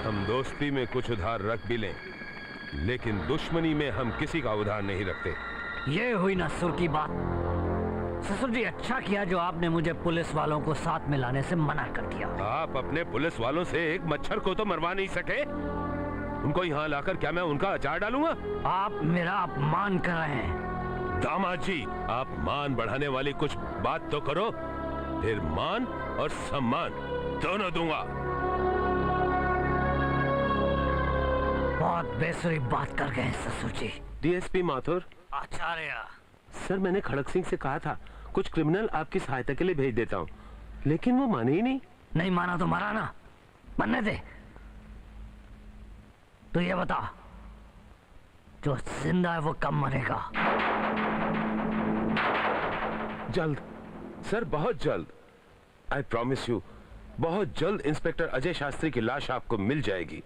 हम दोस्ती में कुछ उधार रख भी लें, लेकिन दुश्मनी में हम किसी का उधार नहीं रखते। ये हुई ना सुर की बात। ससुर जी, अच्छा किया जो आपने मुझे पुलिस वालों को साथ में लाने से मना कर दिया। आप अपने पुलिस वालों से एक मच्छर को तो मरवा नहीं सके, उनको यहाँ लाकर क्या मैं उनका अचार डालूंगा? आप मेरा अपमान कर रहे हैं। दामाद जी, आप मान बढ़ाने वाली कुछ बात तो करो, फिर मान और सम्मान दोनों दूंगा। बहुत बेसुरी बात कर गए ससुर जी। डीएसपी माथुर। आचार्य। सर, मैंने खड़क सिंह से कहा था कुछ क्रिमिनल आपकी सहायता के लिए भेज देता हूँ, लेकिन वो माने ही नहीं। नहीं माना तो मारा ना, बनने दे। तो ये बता, जो जिंदा है वो कब मरेगा? जल्द सर, बहुत जल्द। आई प्रॉमिस यू, बहुत जल्द इंस्पेक्टर अजय शास्त्री की लाश आपको मिल जाएगी।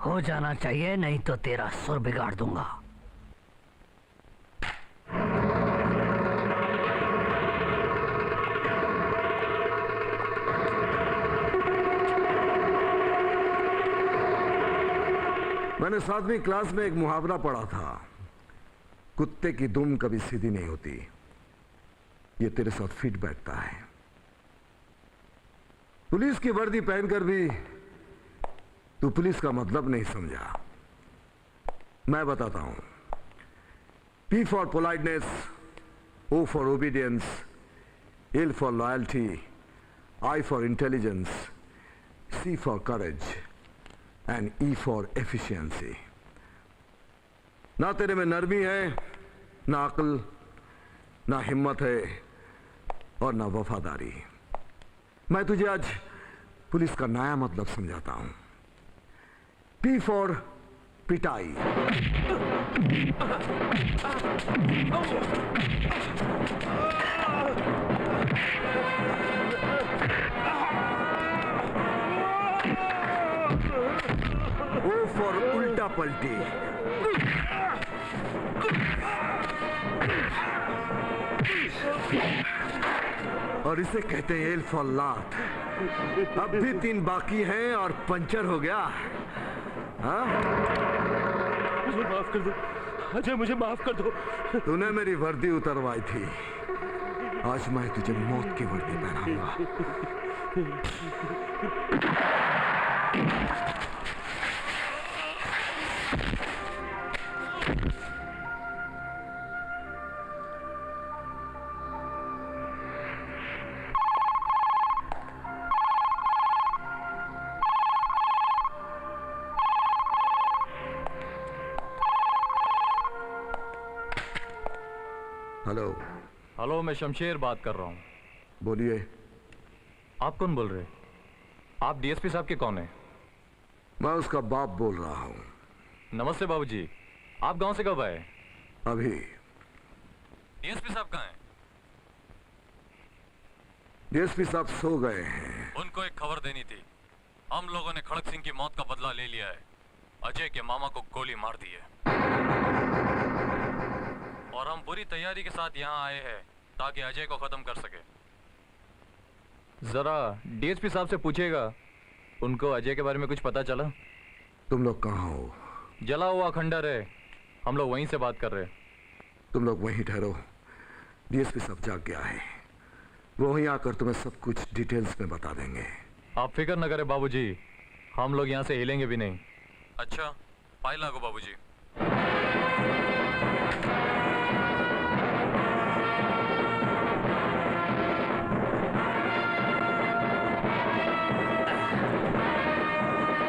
हो जाना चाहिए, नहीं तो तेरा सुर बिगाड़ दूंगा। मैंने 7वीं क्लास में एक मुहावरा पढ़ा था, कुत्ते की दुम कभी सीधी नहीं होती। ये तेरे साथ फिट बैठता है। पुलिस की वर्दी पहनकर भी तू पुलिस का मतलब नहीं समझा। मैं बताता हूं। P for politeness, O for obedience, L for loyalty, I for intelligence, C for courage and E for efficiency. ना तेरे में नरमी है, ना अक्ल, ना हिम्मत है और ना वफादारी। मैं तुझे आज पुलिस का नया मतलब समझाता हूं। P फॉर पिटाई। O फॉर उल्टा पलटी। और इसे कहते हैं एल फॉर लात। अब भी 3 बाकी हैं और पंचर हो गया। हाँ? मुझे माफ कर दो अजय, मुझे माफ कर दो। तूने मेरी वर्दी उतरवाई थी, आज मैं तुझे मौत की वर्दी पहनाऊंगा। हेलो। हेलो, मैं शमशेर बात कर रहा हूँ। बोलिए। आप कौन बोल रहे? आप डीएसपी साहब के कौन है? मैं उसका बाप बोल रहा हूँ। नमस्ते बाबूजी, आप गांव से कब आए? अभी। डीएसपी साहब कहाँ हैं? डीएसपी साहब सो गए हैं। उनको एक खबर देनी थी। हम लोगों ने खड़क सिंह की मौत का बदला ले लिया है। अजय के मामा को गोली मार दी है और हम पूरी तैयारी के साथ यहाँ आए हैं ताकि अजय को खत्म कर सके। जरा डीएसपी साहब से पूछिएगा, उनको अजय के बारे में कुछ पता चला? तुम लोग कहाँ हो? जला हुआ खंडर है, हम लोग वहीं से बात कर रहे हैं। तुम लोग वहीं ठहरो, डीएसपी साहब जाग गया है, वो वहीं आकर तुम्हें सब कुछ डिटेल्स में बता देंगे। आप फिक्र न करें बाबूजी, हम लोग यहाँ से हिलेंगे भी नहीं। अच्छा, फाइल लागो बाबूजी।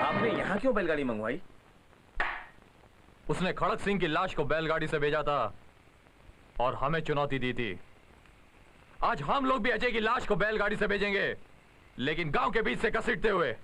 आपने यहाँ क्यों बैलगाड़ी मंगवाई? उसने खड़क सिंह की लाश को बैलगाड़ी से भेजा था और हमें चुनौती दी थी। आज हम लोग भी अजय की लाश को बैलगाड़ी से भेजेंगे, लेकिन गांव के बीच से घसीटते हुए।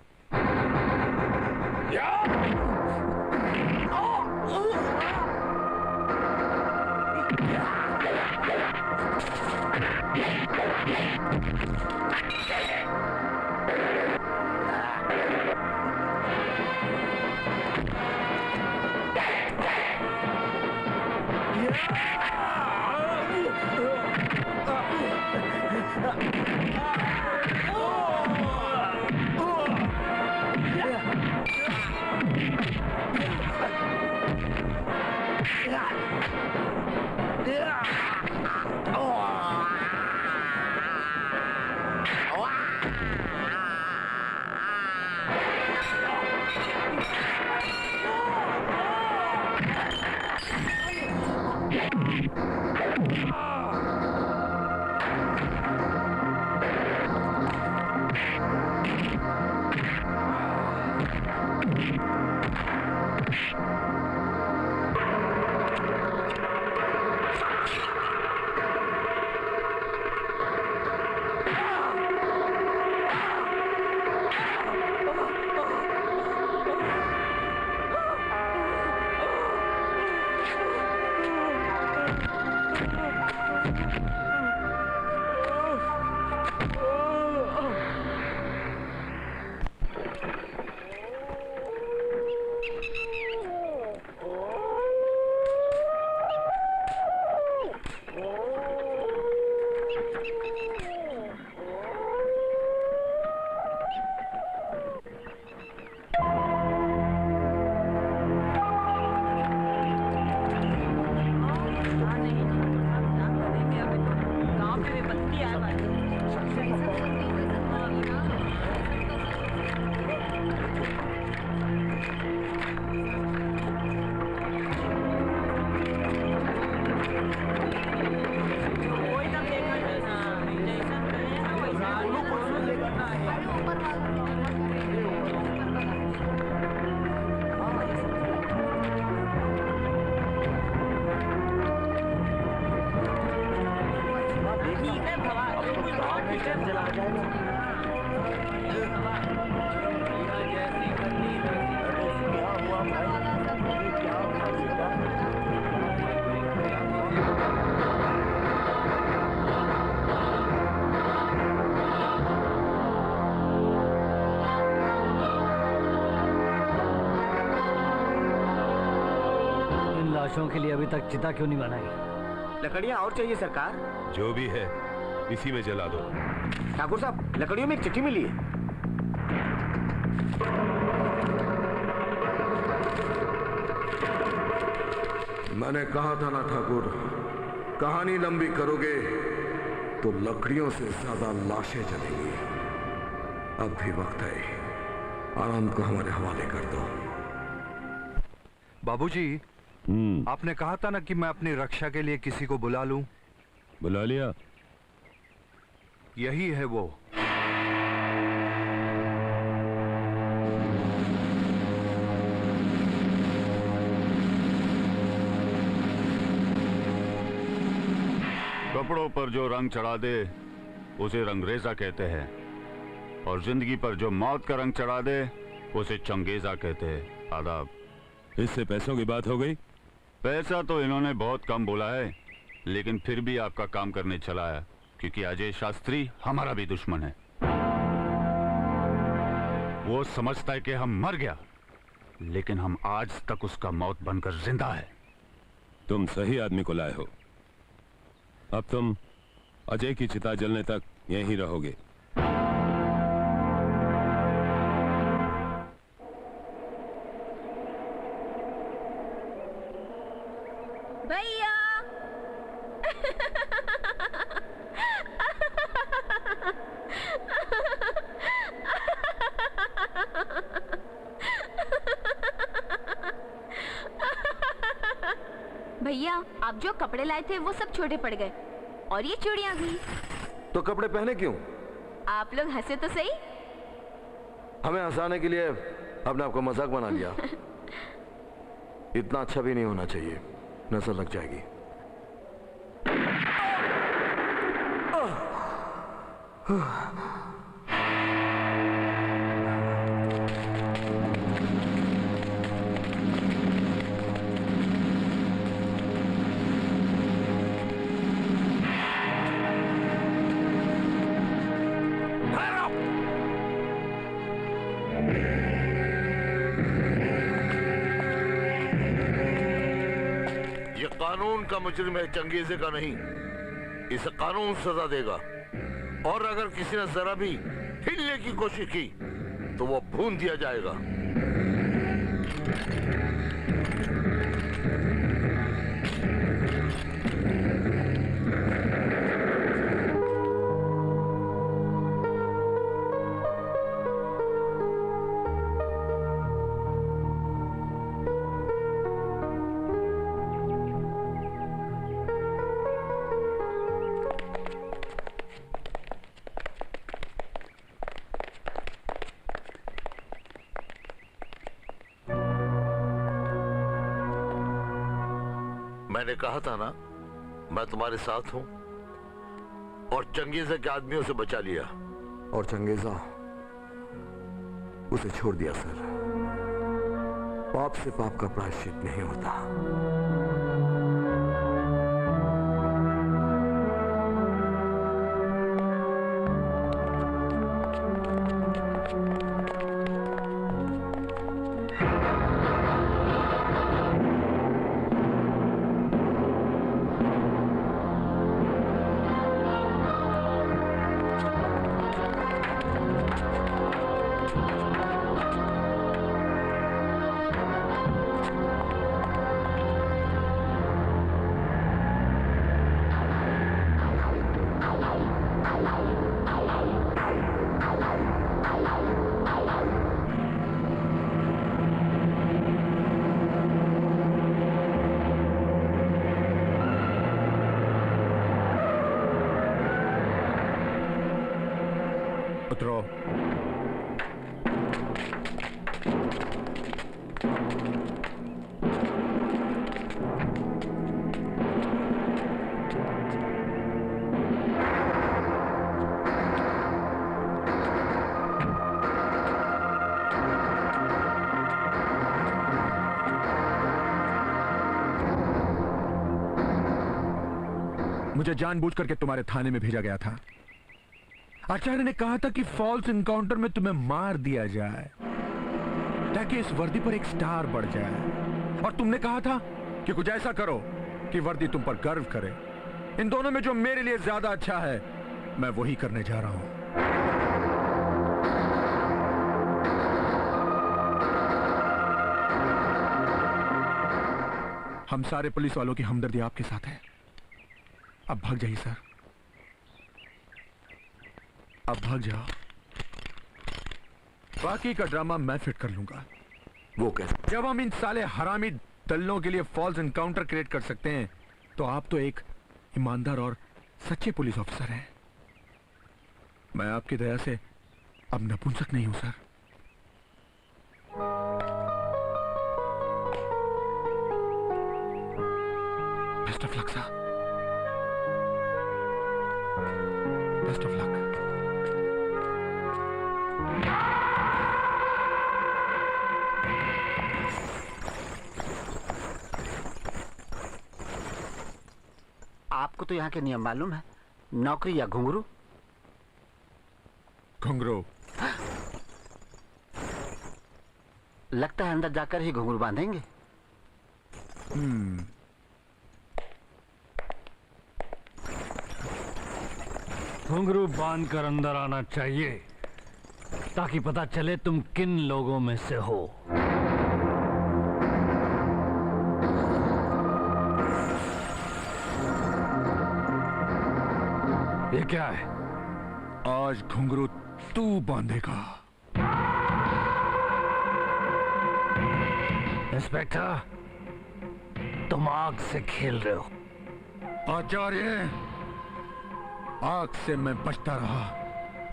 के लिए अभी तक चिता क्यों नहीं बनाई? लकड़ियाँ और चाहिए सरकार। जो भी है इसी में जला दो। ठाकुर साहब, लकड़ियों में एक चिट्ठी मिली है। मैंने कहा था ना ठाकुर, कहानी लंबी करोगे तो लकड़ियों से ज्यादा लाशें जलेंगी। अब भी वक्त है, आनंद को हमारे हवाले कर दो। बाबूजी, आपने कहा था ना कि मैं अपनी रक्षा के लिए किसी को बुला लूं। बुला लिया। यही है वो। कपड़ों पर जो रंग चढ़ा दे उसे रंगरेजा कहते हैं, और जिंदगी पर जो मौत का रंग चढ़ा दे उसे चंगेजा कहते हैं। आदाब। इससे पैसों की बात हो गई? पैसा तो इन्होंने बहुत कम बोला है, लेकिन फिर भी आपका काम करने चला है। क्योंकि अजय शास्त्री हमारा भी दुश्मन है। वो समझता है कि हम मर गया, लेकिन हम आज तक उसका मौत बनकर जिंदा है। तुम सही आदमी को लाए हो। अब तुम अजय की चिता जलने तक यहीं रहोगे। भैया भैया आप जो कपड़े लाए थे वो सब छोटे पड़ गए और ये चूड़ियां भी। तो कपड़े पहने क्यों? आप लोग हंसे तो सही। हमें हंसाने के लिए अपने आप को मजाक बना लिया। इतना अच्छा भी नहीं होना चाहिए, नजर लग जाएगी। कानून का मुजरिम है, चंगेज़े का नहीं। इसे कानून सजा देगा, और अगर किसी ने जरा भी हिलने की कोशिश की तो वो भून दिया जाएगा। मैंने कहा था ना, मैं तुम्हारे साथ हूं, और चंगेज़ा के आदमियों से बचा लिया। और चंगेज़ा उसे छोड़ दिया सर। पाप से पाप का प्रायश्चित नहीं होता। उतरो। मुझे जानबूझ करके तुम्हारे थाने में भेजा गया था। आचार्य ने कहा था कि फॉल्स इनकाउंटर में तुम्हें मार दिया जाए ताकि इस वर्दी पर एक स्टार बढ़ जाए, और तुमने कहा था कि कुछ ऐसा करो कि वर्दी तुम पर गर्व करे। इन दोनों में जो मेरे लिए ज्यादा अच्छा है मैं वही करने जा रहा हूं। हम सारे पुलिस वालों की हमदर्दी आपके साथ है। अब भाग जाइए सर, अब भाग जाओ। बाकी का ड्रामा मैं फिट कर लूंगा। वो कैसे? जब हम इन साले हरामी दल्लों के लिए फॉल्स एनकाउंटर क्रिएट कर सकते हैं, तो आप तो एक ईमानदार और सच्चे पुलिस ऑफिसर हैं। मैं आपकी दया से अब नपुंसक नहीं हूं sir. Best of luck sir, best of luck. आपको तो यहाँ के नियम मालूम है। नौकरी या घुंघरू? घुंघरू। लगता है अंदर जाकर ही घुंघरू बांधेंगे। घुंघरू बांध कर अंदर आना चाहिए ताकि पता चले तुम किन लोगों में से हो। ये क्या है? आज घुंघरू तू बांधेगा। इंस्पेक्टर, तुम आग से खेल रहे हो। आचार्य, आग से मैं बचता रहा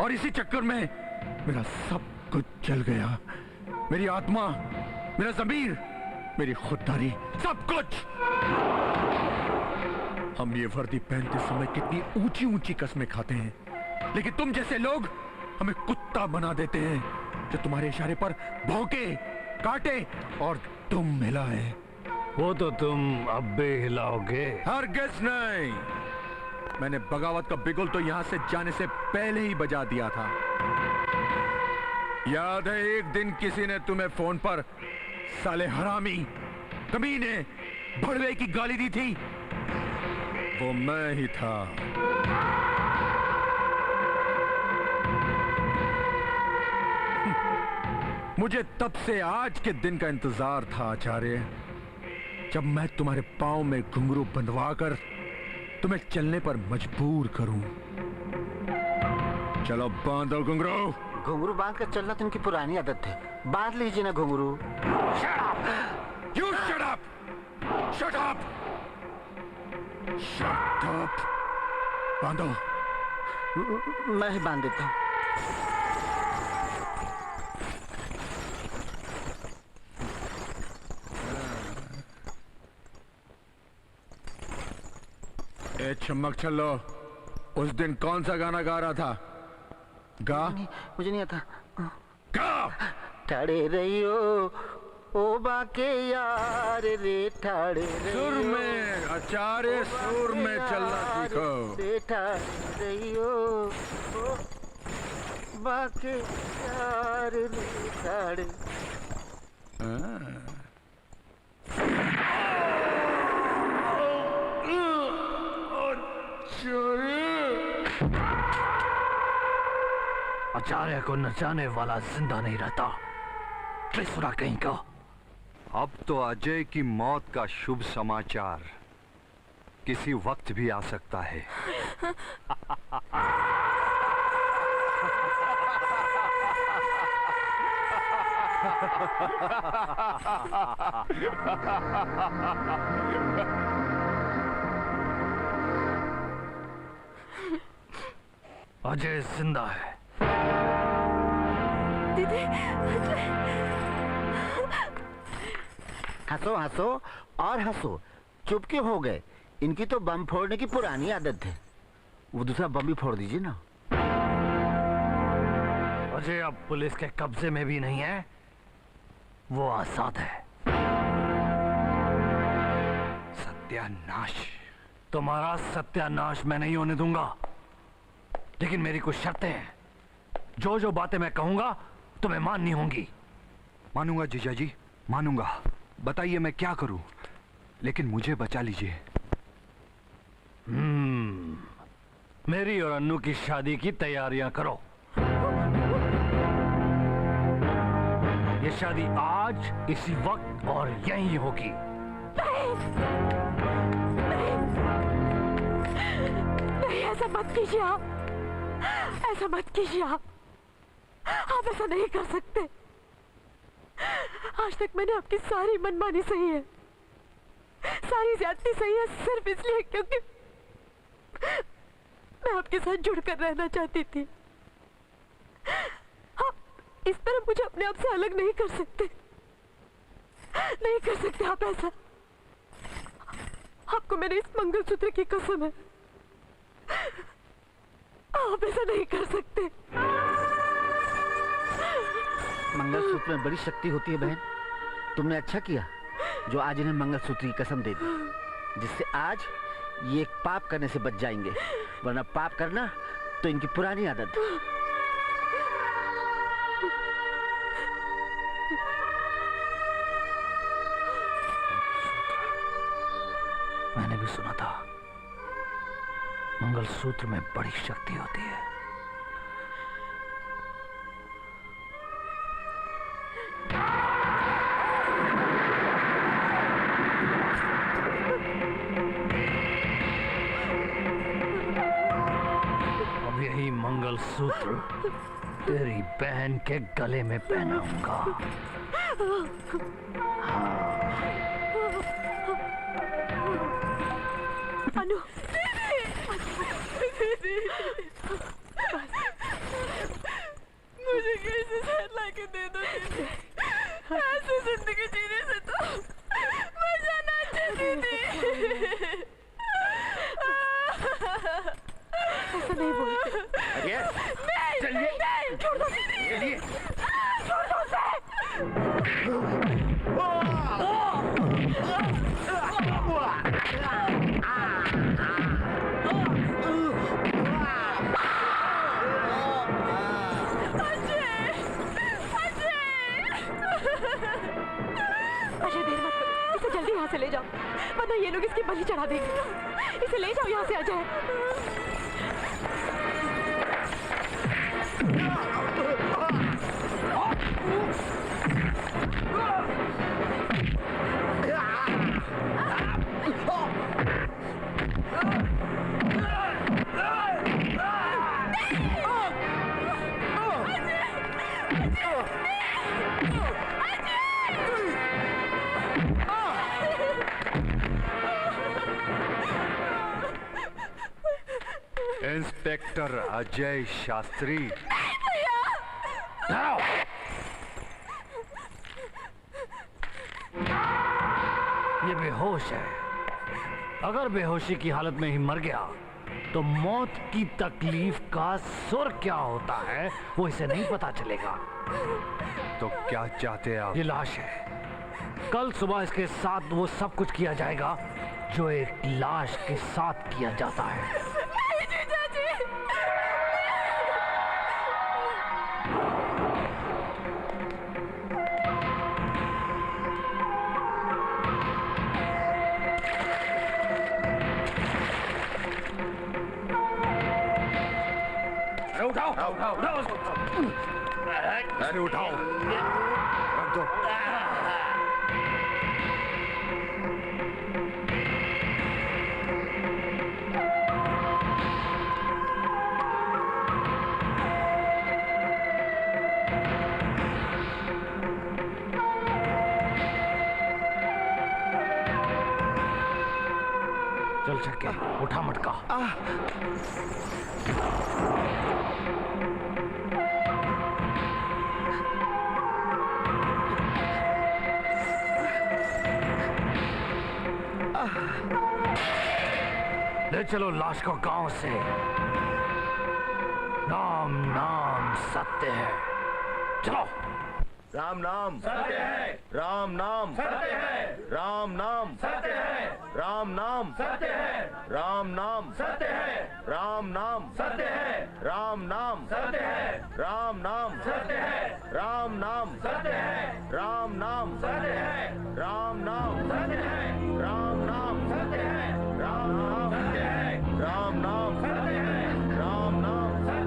और इसी चक्कर में मेरा सब कुछ जल गया। मेरी आत्मा, मेरा ज़मीर, मेरी खुददारी, सब कुछ। हम ये वर्दी पहनते समय कितनी ऊंची ऊंची कस्में खाते हैं, लेकिन तुम जैसे लोग हमें कुत्ता बना देते हैं जो तुम्हारे इशारे पर भौंके, काटे और तुम हिलाए। वो तो तुम अब भी हिलाओगे। हरगिज़ नहीं। मैंने बगावत का बिगुल तो यहां से जाने से पहले ही बजा दिया था। याद है एक दिन किसी ने तुम्हें फोन पर साले हरामी, कमीने, भड़वे की गाली दी थी? वो मैं ही था। मुझे तब से आज के दिन का इंतजार था आचार्य, जब मैं तुम्हारे पांव में घुंघरू बंधवाकर तुम्हें चलने पर मजबूर करूं। चलो बांधो घुंघरू। घुंघरू बांध कर चलना तुमकी पुरानी आदत है, बांध लीजिए ना घुंघरू। Shut up! You shut up! Shut up! Shut up! बांधो। मैं ही बांध देता हूँ। ए चमक चलो, उस दिन कौन सा गाना गा रहा था? गा। मुझे नहीं आता। गा। ठाड़े रहियो ओ बाके यार रे, ठाड़े सुर में आचार्य, सुर में चलना सीखो। ठाड़े रहियो ओ बाके यार रे, ठाड़े। आचार्य को नचाने वाला जिंदा नहीं रहता। त्रिपुरा कहीं का। अब तो अजय की मौत का शुभ समाचार किसी वक्त भी आ सकता है। अजय जिंदा है। दीदी, हंसो हंसो और हंसो। चुप क्यों हो गए? इनकी तो बम फोड़ने की पुरानी आदत है। वो दूसरा बम भी फोड़ दीजिए ना। अजय अब पुलिस के कब्जे में भी नहीं है, वो आजाद है। सत्यानाश। तुम्हारा सत्यानाश मैं नहीं होने दूंगा, लेकिन मेरी कुछ शर्तें हैं। जो जो बातें मैं कहूंगा तुम्हें माननी होंगी। मानूंगा जीजा जी, मानूंगा। बताइए मैं क्या करूं, लेकिन मुझे बचा लीजिए। मेरी और अन्नू की शादी की तैयारियां करो। ये शादी आज इसी वक्त और यहीं होगी। नहीं, ऐसा मत कीजिए आप। ऐसा मत कीजिए आप ऐसा नहीं कर सकते। आज तक मैंने आपकी सारी मनमानी सही है, सारी ज्यादती सही है, सिर्फ इसलिए क्योंकि मैं आपके साथ जुड़कर रहना चाहती थी। आप इस तरह मुझे अपने आप से अलग नहीं कर सकते, नहीं कर सकते आप ऐसा। आपको मेरे इस मंगलसूत्र की कसम है, आप ऐसा नहीं कर सकते। मंगलसूत्र में बड़ी शक्ति होती है बहन। तुमने अच्छा किया जो आज इन्हें मंगलसूत्र की कसम दे दी, जिससे आज ये पाप करने से बच जाएंगे, वरना पाप करना तो इनकी पुरानी आदत। मैंने भी सुना था मंगलसूत्र में बड़ी शक्ति होती है। अब यही मंगलसूत्र तेरी बहन के गले में पहनाऊंगा। अनु, मुझे कैसे शहर लाके दे दो दीदी। ऐसे जिंदगी जीने से तो मर जाना अच्छा दीदी। ऐसा नहीं बोलते। चलिए, नहीं, छोड़ दो दीदी। छोड़ दो देर मत करो, इसे जल्दी यहाँ से ले जाओ, वरना ये लोग इसकी बलि चढ़ा देंगे। इसे ले जाओ यहाँ से, अजय। इंस्पेक्टर अजय शास्त्री। ये बेहोश है। अगर बेहोशी की हालत में ही मर गया तो मौत की तकलीफ का सुर क्या होता है वो इसे नहीं पता चलेगा। तो क्या चाहते हैं आप? ये लाश है। कल सुबह इसके साथ वो सब कुछ किया जाएगा जो एक लाश के साथ किया जाता है। उठाओ, उठाओ उसको। अरे उठाओ, रख दो। चल छक्के, उठा मटका। ले चलो लाश को गांव से। नाम नाम सत्य है। चलो। राम नाम सत्य है। राम नाम सत्य है। राम नाम सत्य है। राम नाम सत्य है। राम नाम सत्य है। राम नाम सत्य है। राम नाम सत्य है। राम नाम सत्य है। राम नाम सत्य है। राम नाम सत्य है। राम नाम सत्य है। राम नाम सत्य है। राम नाम सत्य है। राम नाम सत्य है। राम नाम सत्य है। राम नाम सत्य है। राम नाम सत्य है। राम नाम सत्य है।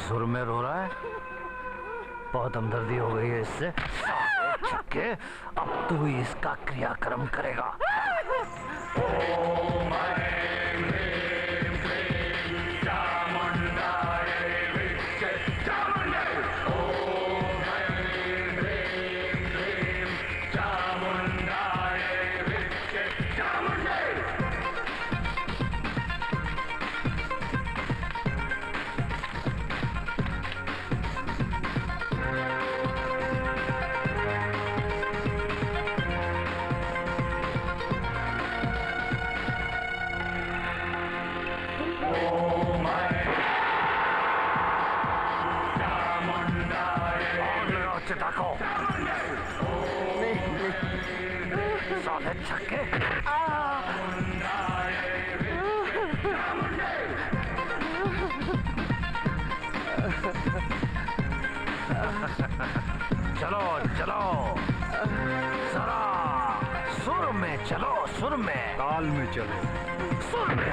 सुर में रो रहा है? बहुत हमदर्दी हो गई है इससे। छक्के, अब तू ही इसका क्रियाक्रम करेगा। साले छक्के। चलो चलो, जरा सुर में चलो, सुर में, ताल में चलो, सुर में।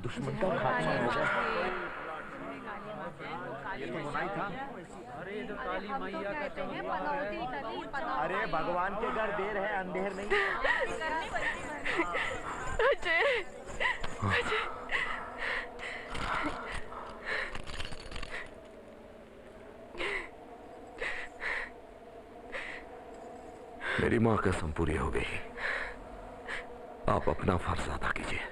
दुश्मन का खात्मा हो जाए। अरे जो काली मैया का चमत्कार है। अरे भगवान के घर देर है, अंधेर नहीं। अजय, अजय। मेरी माँ कसम पूरी हो गई। आप अपना फर्ज अदा कीजिए।